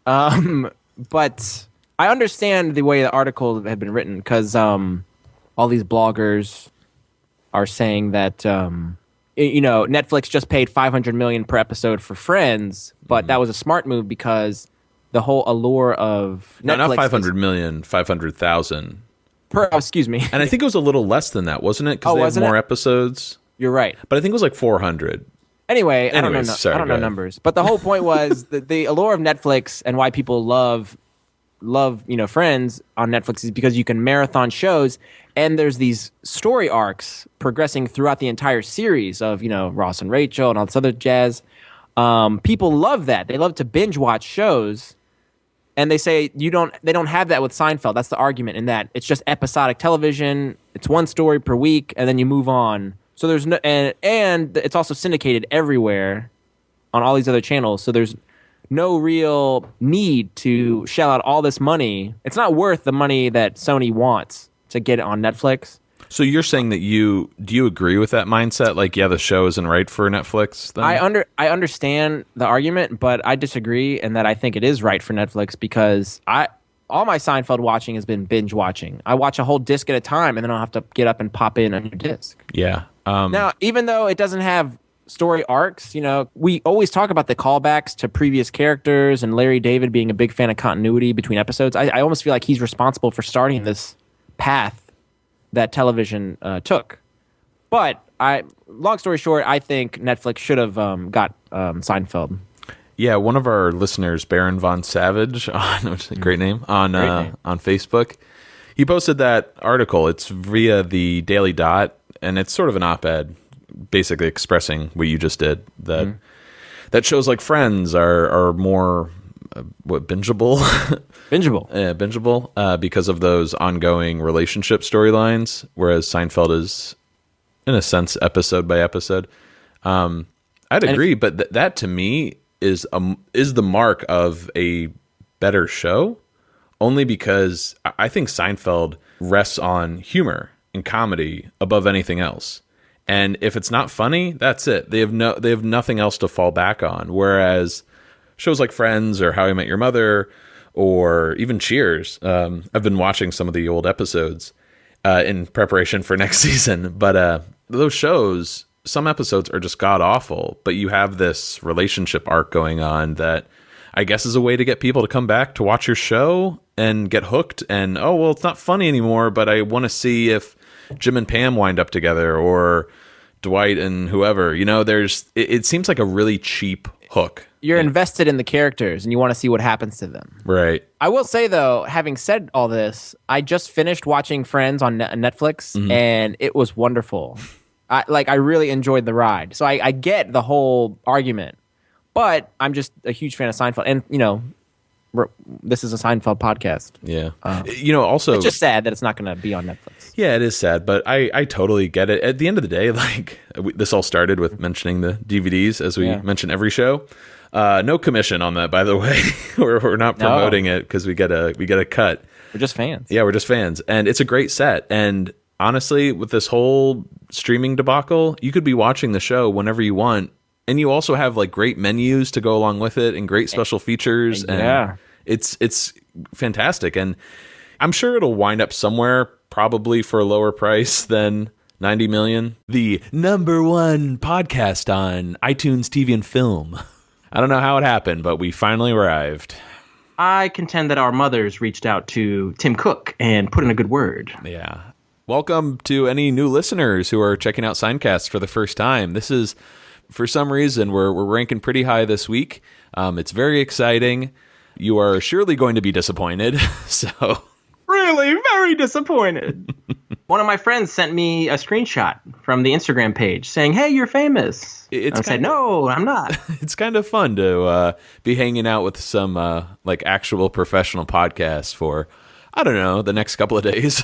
But I understand the way the article had been written because all these bloggers are saying that Netflix just paid $500 million per episode for Friends, but that was a smart move because the whole allure of Netflix. No, not 500 million, 500,000. Excuse me. And I think it was a little less than that, wasn't it? Because they have more episodes. You're right. But I think it was like 400. Anyway, I don't know numbers. But the whole point was the allure of Netflix and why people love Friends on Netflix is because you can marathon shows, and there's these story arcs progressing throughout the entire series of Ross and Rachel and all this other jazz. People love that. They love to binge watch shows. And they say they don't have that with Seinfeld. That's the argument, in that it's just episodic television. It's one story per week, and then you move on. So there's no, and it's also syndicated everywhere on all these other channels. So there's no real need to shell out all this money. It's not worth the money that Sony wants to get it on Netflix. So you're saying that do you agree with that mindset? Like, yeah, the show isn't right for Netflix then? I understand the argument, but I disagree in that I think it is right for Netflix because all my Seinfeld watching has been binge watching. I watch a whole disc at a time, and then I'll have to get up and pop in a new disc. Yeah. Now, even though it doesn't have story arcs, we always talk about the callbacks to previous characters and Larry David being a big fan of continuity between episodes. I almost feel like he's responsible for starting this path that television took. But long story short, I think Netflix should have got Seinfeld. Yeah, one of our listeners, Baron Von Savage, which is a great name, on Facebook, he posted that article. It's via the Daily Dot, and it's sort of an op-ed basically expressing what you just did, that that shows like Friends are more bingeable. Bingeable because of those ongoing relationship storylines, whereas Seinfeld is, in a sense, episode by episode. I'd agree, but that to me is the mark of a better show, only because I think Seinfeld rests on humor and comedy above anything else. And if it's not funny, that's it. They have nothing else to fall back on. Whereas shows like Friends or How I Met Your Mother or even Cheers, I've been watching some of the old episodes in preparation for next season. But those shows, some episodes are just god awful. But you have this relationship arc going on that I guess is a way to get people to come back to watch your show and get hooked. And it's not funny anymore, but I want to see if Jim and Pam wind up together, or Dwight and whoever. It seems like a really cheap hook. You're invested in the characters and you want to see what happens to them. Right. I will say, though, having said all this, I just finished watching Friends on Netflix, and it was wonderful. I really enjoyed the ride. So I get the whole argument, but I'm just a huge fan of Seinfeld. And, this is a Seinfeld podcast. Yeah. Also, it's just sad that it's not going to be on Netflix. Yeah, it is sad, but I totally get it. At the end of the day, this all started with mentioning the DVDs, as we mention every show. No commission on that, by the way. we're not promoting it because we get a cut. We're just fans. Yeah, we're just fans, and it's a great set. And honestly, with this whole streaming debacle, you could be watching the show whenever you want, and you also have great menus to go along with it and great special features. And it's fantastic, and I'm sure it'll wind up somewhere, probably for a lower price than 90 million. The #1 podcast on iTunes TV and film. I don't know how it happened, but we finally arrived. I contend that our mothers reached out to Tim Cook and put in a good word. Yeah. Welcome to any new listeners who are checking out Seincast for the first time. This is, for some reason, we're ranking pretty high this week. It's very exciting. You are surely going to be disappointed. So, really, very disappointed. One of my friends sent me a screenshot from the Instagram page saying, "Hey, you're famous." I said, "No, I'm not." It's kind of fun to be hanging out with some actual professional podcasts for, I don't know, the next couple of days.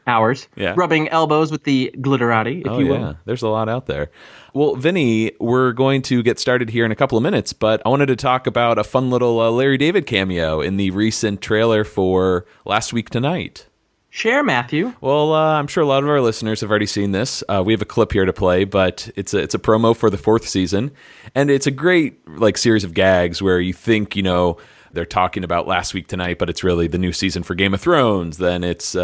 Hours. Yeah. Rubbing elbows with the glitterati, if you will. Yeah, there's a lot out there. Well, Vinny, we're going to get started here in a couple of minutes, but I wanted to talk about a fun little Larry David cameo in the recent trailer for Last Week Tonight. Share, Matthew. Well, I'm sure a lot of our listeners have already seen this. We have a clip here to play, but it's a promo for the 4th season, and it's a great series of gags where you think they're talking about Last Week Tonight, but it's really the new season for Game of Thrones. Then it's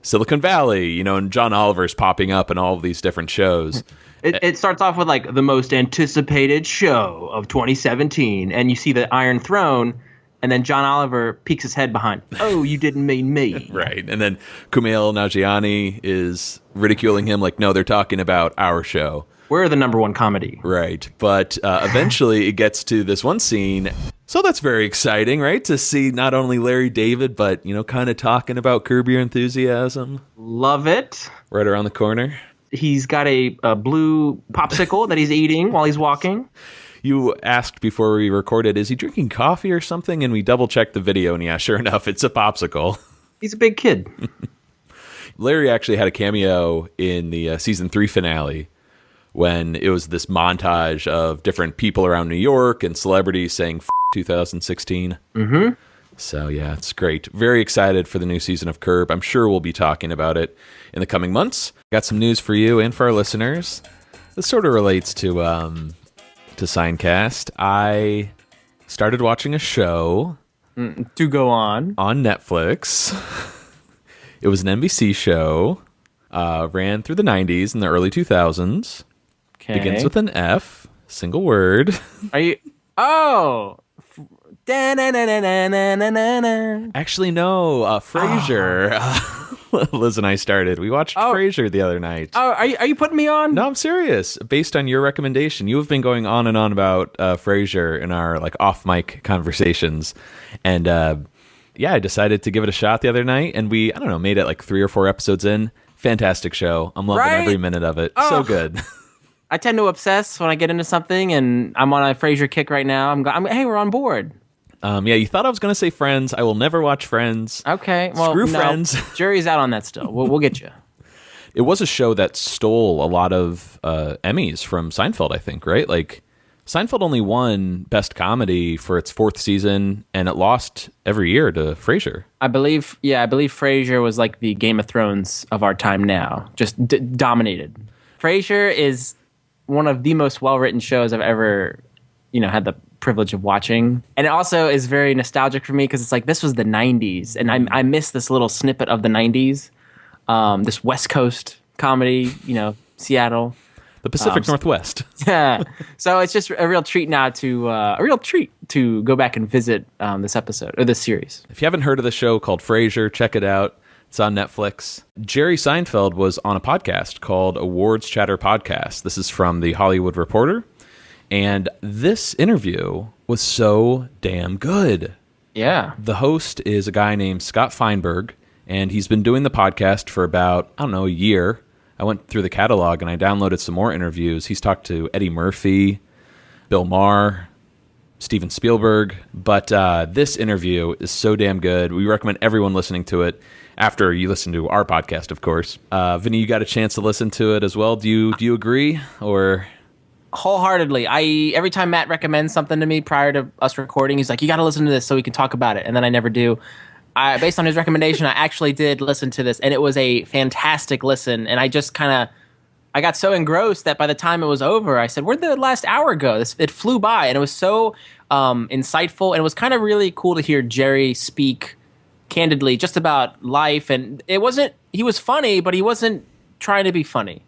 Silicon Valley, and John Oliver's popping up in all of these different shows. It starts off with the most anticipated show of 2017, and you see the Iron Throne. And then John Oliver peeks his head behind. "Oh, you didn't mean me." Right. And then Kumail Nanjiani is ridiculing him no, they're talking about our show. We're the #1 comedy. Right. But eventually it gets to this one scene. So that's very exciting, right? To see not only Larry David, but, kind of talking about Curb Your Enthusiasm. Love it. Right around the corner. He's got a blue popsicle that he's eating while he's walking. You asked before we recorded, is he drinking coffee or something? And we double-checked the video, and yeah, sure enough, it's a popsicle. He's a big kid. Larry actually had a cameo in the season 3 finale when it was this montage of different people around New York and celebrities saying 2016. Mm-hmm. So, yeah, it's great. Very excited for the new season of Curb. I'm sure we'll be talking about it in the coming months. Got some news for you and for our listeners. This sort of relates to Seincast. I started watching a show to go on Netflix. It was an NBC show. Ran through the 90s and the early 2000s. Okay. Begins with an F. Single word. Are you? Oh. Actually, no. Frasier. Liz and I started. We watched Frasier the other night. Oh, are you putting me on? No, I'm serious. Based on your recommendation, you have been going on and on about Frasier in our off mic conversations, and I decided to give it a shot the other night, and we made it 3 or 4 episodes in. Fantastic show. I'm loving Right? every minute of it. So good. I tend to obsess when I get into something, and I'm on a Frasier kick right now. Hey, we're on board. Yeah, you thought I was going to say Friends. I will never watch Friends. Okay, well, Screw no, Friends. Jury's out on that still. We'll get you. It was a show that stole a lot of Emmys from Seinfeld, I think, right? Like, Seinfeld only won Best Comedy for its 4th season, and it lost every year to Frasier. I believe Frasier was like the Game of Thrones of our time now, just dominated. Frasier is one of the most well-written shows I've ever, had the privilege of watching. And it also is very nostalgic for me because it's like, this was the 90s, and I miss this little snippet of the 90s, this West Coast comedy, Seattle. The Pacific Northwest. Yeah. So it's just a real treat now to go back and visit this episode or this series. If you haven't heard of the show called Frasier, check it out. It's on Netflix. Jerry Seinfeld was on a podcast called Awards Chatter Podcast. This is from The Hollywood Reporter. And this interview was so damn good. Yeah. The host is a guy named Scott Feinberg, and he's been doing the podcast for about, a year. I went through the catalog and I downloaded some more interviews. He's talked to Eddie Murphy, Bill Maher, Steven Spielberg. But this interview is so damn good. We recommend everyone listening to it after you listen to our podcast, of course. Vinny, you got a chance to listen to it as well. Do you agree? Or wholeheartedly. Every time Matt recommends something to me prior to us recording, he's like, you got to listen to this so we can talk about it. And then I never do. Based on his recommendation, I actually did listen to this, and it was a fantastic listen. And I just I got so engrossed that by the time it was over, I said, where'd the last hour go? It flew by, and it was so insightful. And it was kind of really cool to hear Jerry speak candidly just about life. And he was funny, but he wasn't trying to be funny,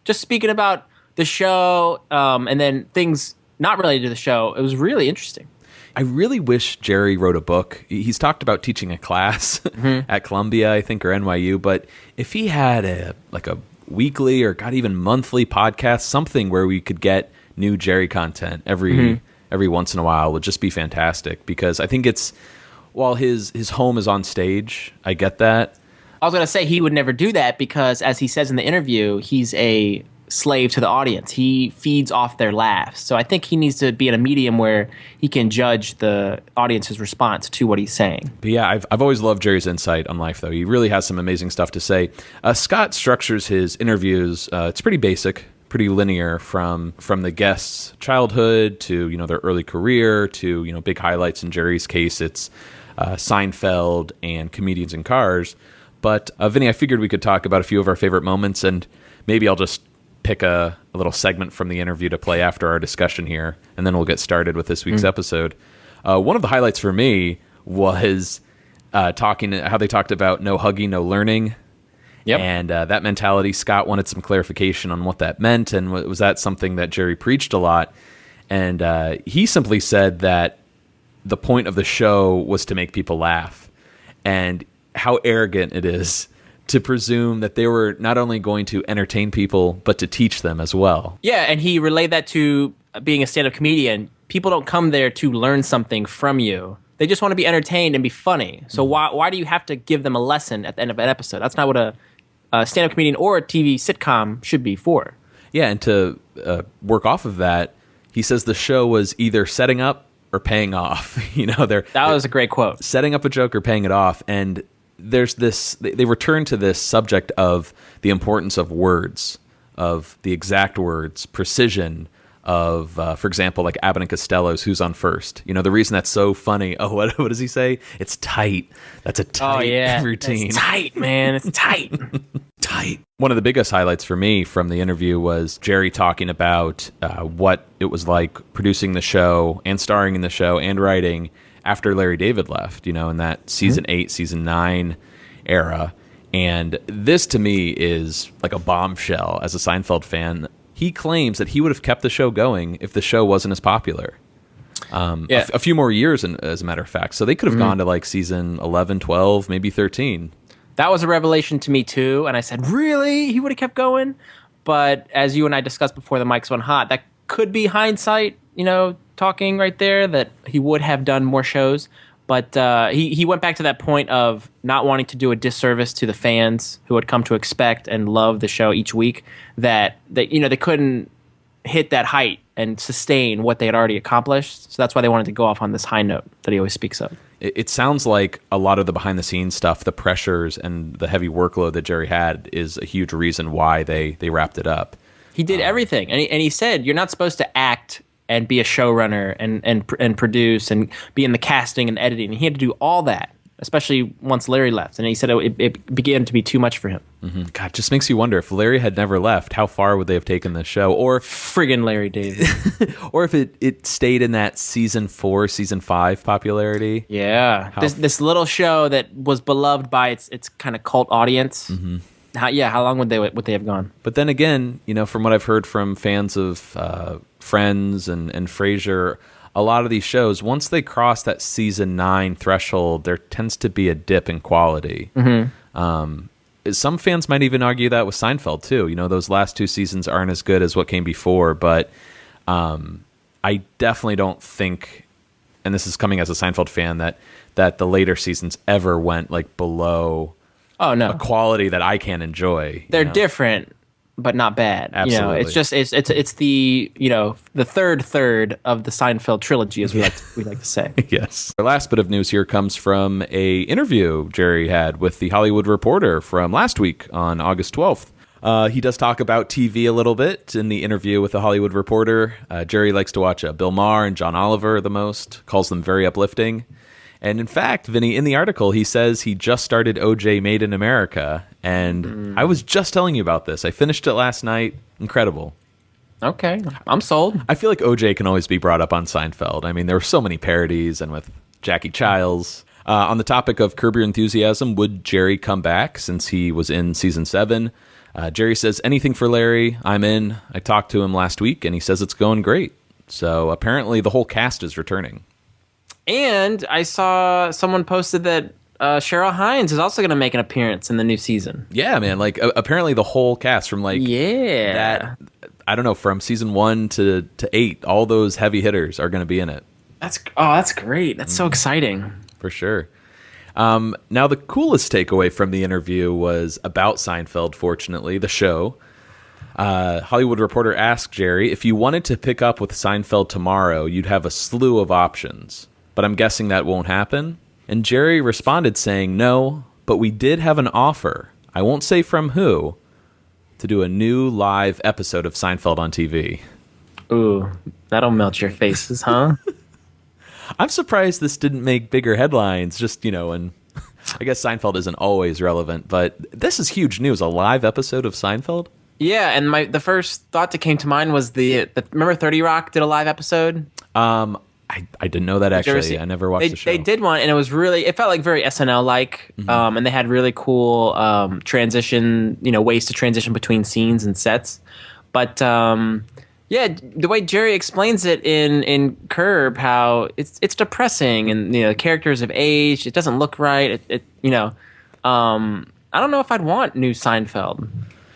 just speaking about the show and then things not related to the show. It was really interesting. I really wish Jerry wrote a book. He's talked about teaching a class at Columbia, I think, or NYU. But if he had a weekly or even monthly podcast, something where we could get new Jerry content every once in a while would just be fantastic. Because I think while his home is on stage, I get that. I was going to say he would never do that because, as he says in the interview, he's a slave to the audience. He feeds off their laughs. So I think he needs to be in a medium where he can judge the audience's response to what he's saying. But yeah, I've always loved Jerry's insight on life, though. He really has some amazing stuff to say. Scott structures his interviews. It's pretty basic, pretty linear from the guests' childhood to their early career to big highlights. In Jerry's case, it's Seinfeld and comedians in cars. But Vinny, I figured we could talk about a few of our favorite moments, and maybe I'll just pick a little segment from the interview to play after our discussion here, and then we'll get started with this week's episode. One of the highlights for me was how they talked about no hugging, no learning. Yep. And that mentality. Scott wanted some clarification on what that meant, and was that something that Jerry preached a lot? And he simply said that the point of the show was to make people laugh, and how arrogant it is to presume that they were not only going to entertain people, but to teach them as well. Yeah, and he relayed that to being a stand-up comedian. People don't come there to learn something from you. They just want to be entertained and be funny. So why do you have to give them a lesson at the end of an episode? That's not what a stand-up comedian or a TV sitcom should be for. Yeah, and to work off of that, he says the show was either setting up or paying off. That was a great quote. Setting up a joke or paying it off, and there's this, they return to this subject of the importance of words, of the exact words, precision of, for example, like Abbott and Costello's Who's on First. The reason that's so funny. Oh, what does he say? It's tight. That's a tight routine. It's tight, man. It's tight. Tight. One of the biggest highlights for me from the interview was Jerry talking about what it was like producing the show and starring in the show and writing after Larry David left, in that season 8, season 9 era. And this to me is like a bombshell as a Seinfeld fan. He claims that he would have kept the show going if the show wasn't as popular. A few more years, as a matter of fact. So they could have gone to like season 11, 12, maybe 13. That was a revelation to me too. And I said, really? He would have kept going? But as you and I discussed before the mics went hot, that could be hindsight, talking right there, that he would have done more shows. But he went back to that point of not wanting to do a disservice to the fans who had come to expect and love the show each week. That they couldn't hit that height and sustain what they had already accomplished. So that's why they wanted to go off on this high note that he always speaks of. It sounds like a lot of the behind the scenes stuff, the pressures and the heavy workload that Jerry had, is a huge reason why they wrapped it up. He did everything, and he said you're not supposed to act and be a showrunner and produce and be in the casting and editing. He had to do all that, especially once Larry left. And he said it began to be too much for him. Mm-hmm. God, just makes you wonder, if Larry had never left, how far would they have taken the show? Or friggin' Larry David. Or if it stayed in that season 4, season 5 popularity. Yeah. This little show that was beloved by its kind of cult audience. Mm-hmm. How long would they have gone? But then again, from what I've heard from fans of Friends and Frasier, a lot of these shows, once they cross that season 9 threshold, there tends to be a dip in quality. Mm-hmm. Some fans might even argue that with Seinfeld too. Those last 2 seasons aren't as good as what came before, but I definitely don't think, and this is coming as a Seinfeld fan, that the later seasons ever went below a quality that I can enjoy. They're different, but not bad. Absolutely. It's just it's the the third of the Seinfeld trilogy, as we like to say. Yes. Our last bit of news here comes from a interview Jerry had with the Hollywood Reporter from last week on August 12th. He does talk about TV a little bit in the interview with the Hollywood Reporter. Jerry likes to watch Bill Maher and John Oliver the most, calls them very uplifting. And in fact, Vinny, in the article, he says he just started OJ Made in America. And I was just telling you about this. I finished it last night. Incredible. Okay. I'm sold. I feel like OJ can always be brought up on Seinfeld. I mean, there were so many parodies, and with Jackie Childs. On the topic of Curb Your Enthusiasm, would Jerry come back since he was in season 7? Jerry says, anything for Larry, I'm in. I talked to him last week, and he says it's going great. So apparently the whole cast is returning. And I saw someone posted that Cheryl Hines is also going to make an appearance in the new season. Yeah, man. Apparently the whole cast from that, I don't know, from season 1 to 8, all those heavy hitters are going to be in it. That's great. That's so exciting. For sure. Now, the coolest takeaway from the interview was about Seinfeld, fortunately, the show. Hollywood Reporter asked Jerry, if you wanted to pick up with Seinfeld tomorrow, you'd have a slew of options. But I'm guessing that won't happen. And Jerry responded saying, no, but we did have an offer. I won't say from who, to do a new live episode of Seinfeld on TV. Ooh, that'll melt your faces, huh? I'm surprised this didn't make bigger headlines, and I guess Seinfeld isn't always relevant, but this is huge news, a live episode of Seinfeld? Yeah, and the first thought that came to mind was remember 30 Rock did a live episode? I didn't know that, actually. I never watched the show. They did one, and it felt like very SNL-like, and they had really cool transition, ways to transition between scenes and sets. But yeah, the way Jerry explains it in Curb, how it's depressing, and the characters have aged. It doesn't look right. I don't know if I'd want new Seinfeld.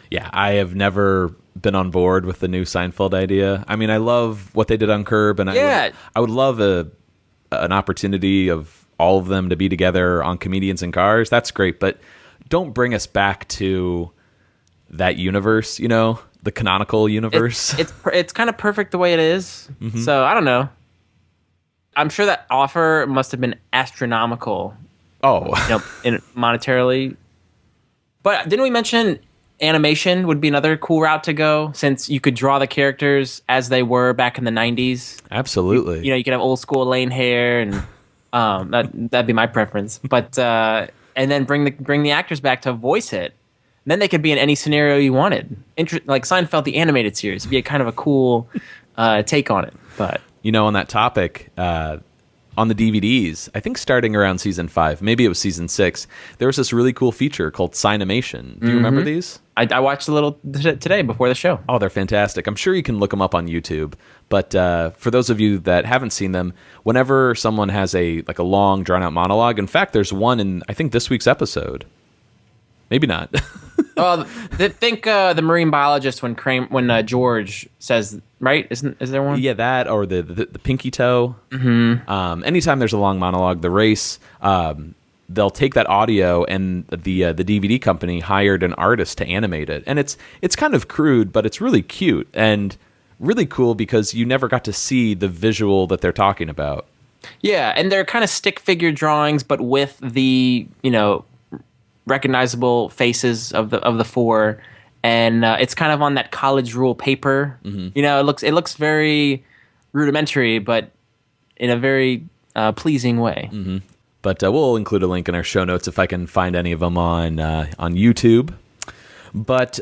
Yeah, I have never been on board with the new Seinfeld idea. I mean, I love what they did on Curb, and I would love an opportunity of all of them to be together on Comedians in Cars. That's great, but don't bring us back to that universe, the canonical universe. It's kind of perfect the way it is. Mm-hmm. So I don't know. I'm sure that offer must have been astronomical. Oh, monetarily. But didn't we mention animation would be another cool route to go, since you could draw the characters as they were back in the 90s? Absolutely. You could have old school Elaine hair, and that'd be my preference. But and then bring the actors back to voice it. Then they could be in any scenario you wanted. Like Seinfeld, the animated series, would be a kind of a cool take on it. But on that topic, on the DVDs, I think starting around season 5, maybe it was season 6, there was this really cool feature called Cinemation. Do you remember these? I watched a little today before the show. Oh, they're fantastic. I'm sure you can look them up on YouTube. But for those of you that haven't seen them, whenever someone has a long, drawn-out monologue, in fact, there's one in, I think, this week's episode. Maybe not. Think the marine biologist when George says, right? Is there one? Yeah, that or the pinky toe. Mm-hmm. Anytime there's a long monologue, the race, they'll take that audio, and the DVD company hired an artist to animate it, and it's kind of crude, but it's really cute and really cool because you never got to see the visual that they're talking about. Yeah, and they're kind of stick figure drawings, but with the recognizable faces of the four. And it's kind of on that college rule paper. Mm-hmm. It looks very rudimentary, but in a very pleasing way. Mm-hmm. But we'll include a link in our show notes if I can find any of them on YouTube. But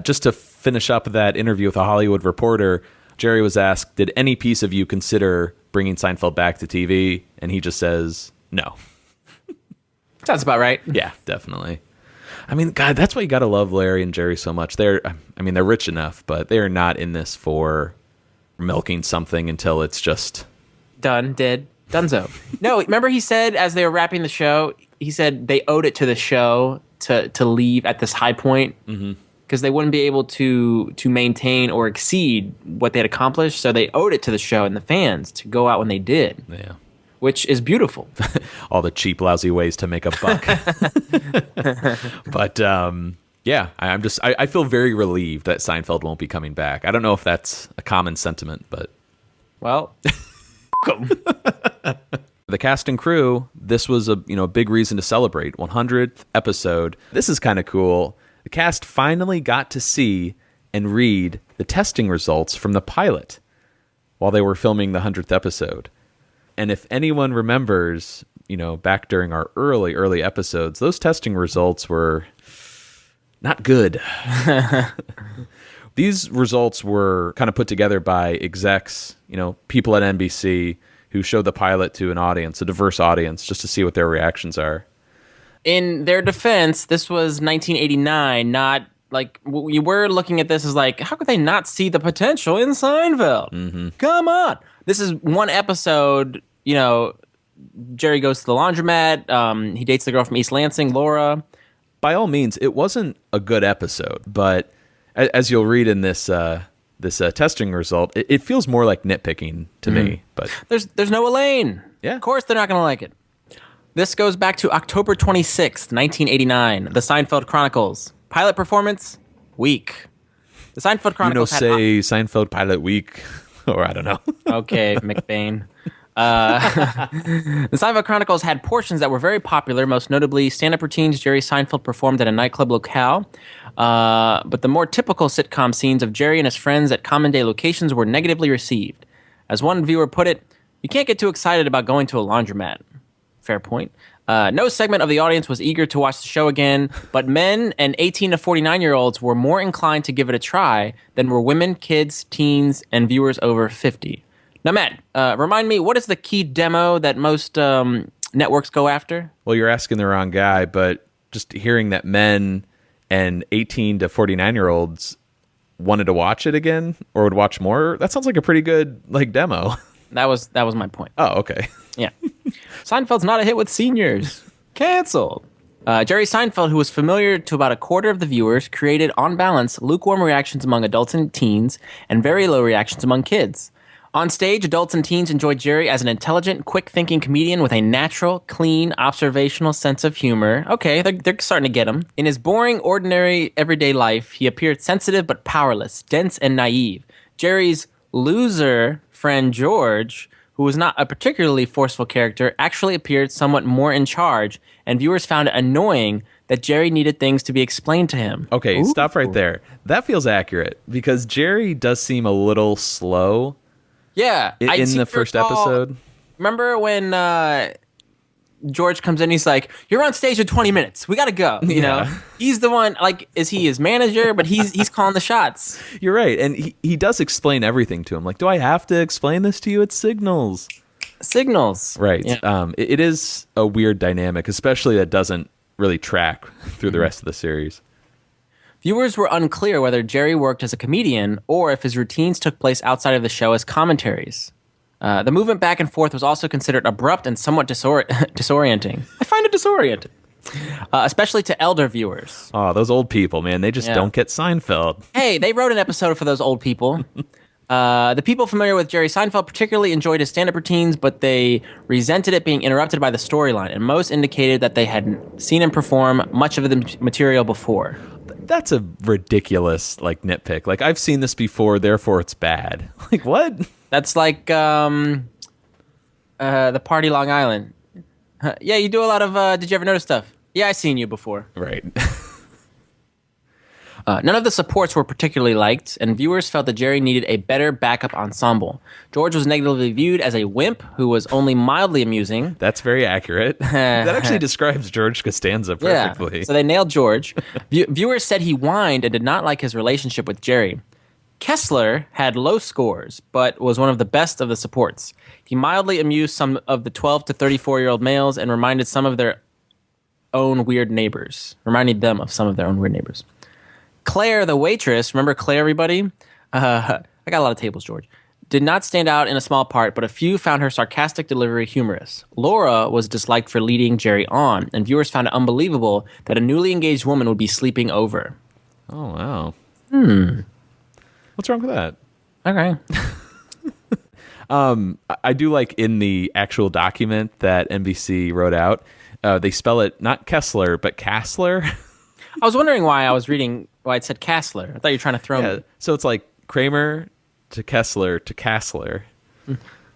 just to finish up that interview with a Hollywood Reporter, Jerry was asked, "Did any piece of you consider bringing Seinfeld back to TV?" And he just says, "No." Sounds about right. Yeah, definitely. I mean, God, that's why you got to love Larry and Jerry so much. They're rich enough, but they're not in this for milking something until it's just Dunzo. No, remember he said as they were wrapping the show, he said they owed it to the show to leave at this high point because they wouldn't be able to maintain or exceed what they had accomplished. So they owed it to the show and the fans to go out when they did. Yeah. Which is beautiful. All the cheap, lousy ways to make a buck. But I feel very relieved that Seinfeld won't be coming back. I don't know if that's a common sentiment, but well, the cast and crew. This was a big reason to celebrate 100th episode. This is kind of cool. The cast finally got to see and read the testing results from the pilot while they were filming the 100th episode. And if anyone remembers, back during our early episodes, those testing results were not good. These results were kind of put together by execs, people at NBC who showed the pilot to an audience, a diverse audience, just to see what their reactions are. In their defense, this was 1989, not like we were looking at this as like, how could they not see the potential in Seinfeld? Mm-hmm. Come on. This is one episode, Jerry goes to the laundromat. He dates the girl from East Lansing, Laura. By all means, it wasn't a good episode, but as you'll read in this testing result, it feels more like nitpicking to me. But there's no Elaine. Yeah. Of course they're not going to like it. This goes back to October 26th, 1989, The Seinfeld Chronicles. Pilot performance, weak. The Seinfeld Chronicles Seinfeld pilot weak. Or I don't know. Okay, McBain. The Seinfeld Chronicles had portions that were very popular, most notably stand-up routines Jerry Seinfeld performed at a nightclub locale. But the more typical sitcom scenes of Jerry and his friends at common day locations were negatively received. As one viewer put it, you can't get too excited about going to a laundromat. Fair point. No segment of the audience was eager to watch the show again, but men and 18 to 49-year-olds were more inclined to give it a try than were women, kids, teens, and viewers over 50. Now, Matt, remind me, what is the key demo that most networks go after? Well, you're asking the wrong guy, but just hearing that men and 18 to 49-year-olds wanted to watch it again or would watch more, that sounds like a pretty good demo. That was my point. Oh, okay. Yeah. Seinfeld's not a hit with seniors. Canceled. Jerry Seinfeld, who was familiar to about a quarter of the viewers, created, on balance, lukewarm reactions among adults and teens and very low reactions among kids. On stage, adults and teens enjoyed Jerry as an intelligent, quick-thinking comedian with a natural, clean, observational sense of humor. Okay, they're starting to get him. In his boring, ordinary, everyday life, he appeared sensitive but powerless, dense and naive. Jerry's loser friend George, who was not a particularly forceful character, actually appeared somewhat more in charge, and viewers found it annoying that Jerry needed things to be explained to him. Okay, Ooh. Stop right there. That feels accurate, because Jerry does seem a little slow. Yeah. In the first episode. Remember when George comes in, he's like, "You're on stage in 20 minutes. We got to go." You know? He's the one, is he his manager? But he's calling the shots. You're right. And he does explain everything to him. Like, do I have to explain this to you? It's signals. Signals. Right. Yeah. It is a weird dynamic, especially that doesn't really track through the rest of the series. Viewers were unclear whether Jerry worked as a comedian or if his routines took place outside of the show as commentaries. The movement back and forth was also considered abrupt and somewhat disorienting. I find it disorienting. Especially to elder viewers. Oh, those old people, man. They just don't get Seinfeld. Hey, they wrote an episode for those old people. The people familiar with Jerry Seinfeld particularly enjoyed his stand-up routines, but they resented it being interrupted by the storyline, and most indicated that they had seen him perform much of the material before. That's a ridiculous nitpick. I've seen this before, therefore it's bad. What? That's like the Party Long Island. Yeah, you do a lot of Did You Ever Notice stuff. Yeah, I seen you before. Right. None of the supports were particularly liked, and viewers felt that Jerry needed a better backup ensemble. George was negatively viewed as a wimp who was only mildly amusing. That's very accurate. That actually describes George Costanza perfectly. Yeah, so they nailed George. Viewers said he whined and did not like his relationship with Jerry. Kessler had low scores, but was one of the best of the supports. He mildly amused some of the 12 to 34-year-old males and reminded them of their own weird neighbors. Claire, the waitress, remember Claire, everybody? I got a lot of tables, George. Did not stand out in a small part, but a few found her sarcastic delivery humorous. Laura was disliked for leading Jerry on, and viewers found it unbelievable that a newly engaged woman would be sleeping over. Oh, wow. What's wrong with that? Okay. I do like in the actual document that NBC wrote out, they spell it not Kessler, but Kassler. I was wondering why it said Kassler. I thought you were trying to throw me. So it's like Kramer to Kessler to Kassler.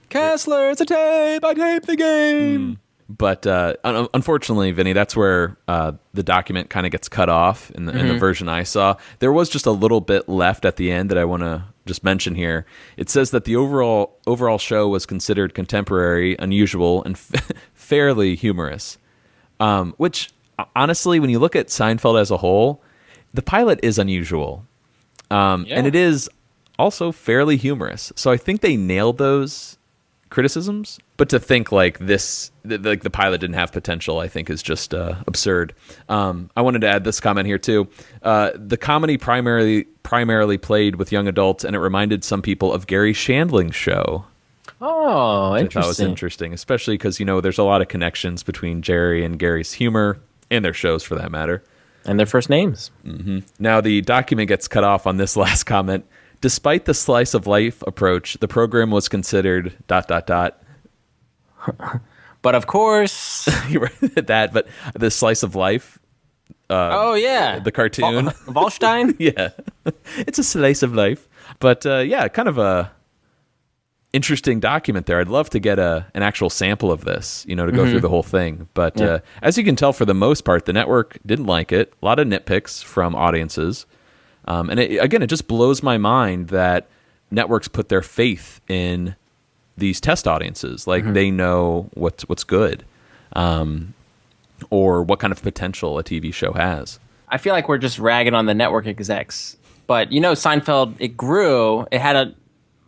Kessler, it's a tape. I taped the game. But unfortunately, Vinny, that's where the document kind of gets cut off in the version I saw. There was just a little bit left at the end that I want to just mention here. It says that the overall show was considered contemporary, unusual, and fairly humorous. Which, honestly, when you look at Seinfeld as a whole, the pilot is unusual. And it is also fairly humorous. So I think they nailed those criticisms. But to think the pilot didn't have potential, I think is just absurd. I wanted to add this comment here too. The comedy primarily played with young adults, and it reminded some people of Gary Shandling's show. Oh, interesting. I thought was interesting, especially because there's a lot of connections between Jerry and Gary's humor and their shows, for that matter, and their first names. Mm-hmm. Now the document gets cut off on this last comment. Despite the slice of life approach, the program was considered ... But of course, that. But the slice of life. The cartoon Wallstein. Yeah, it's a slice of life. But kind of a interesting document there. I'd love to get an actual sample of this, to go through the whole thing. But as you can tell, for the most part, the network didn't like it. A lot of nitpicks from audiences. And it just blows my mind that networks put their faith in these test audiences. They know what's good, or what kind of potential a TV show has. I feel like we're just ragging on the network execs. But, Seinfeld, it grew. It had a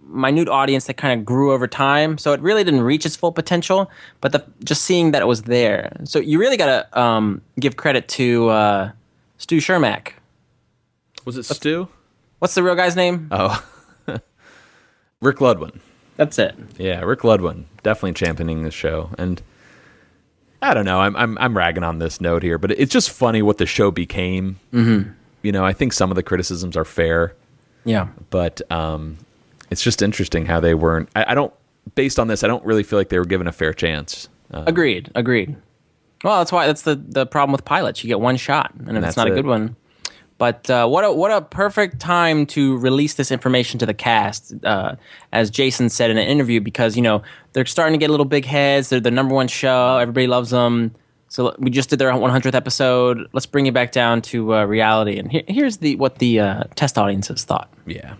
minute audience that kind of grew over time. So it really didn't reach its full potential. But just seeing that it was there. So you really got to give credit to Stu Shermack. Was it Stu? What's the real guy's name? Oh, Rick Ludwin. That's it. Yeah, Rick Ludwin, definitely championing the show. And I don't know, I'm ragging on this note here, but it's just funny what the show became. Mm-hmm. I think some of the criticisms are fair. Yeah, but it's just interesting how they weren't. I don't. Based on this, I don't really feel like they were given a fair chance. Agreed. Well, that's the problem with pilots. You get one shot, and if it's not a good one. But what a perfect time to release this information to the cast, as Jason said in an interview, because they're starting to get little big heads. They're the number one show. Everybody loves them. So we just did their 100th episode. Let's bring it back down to reality. And here's what the test audiences thought. Yeah.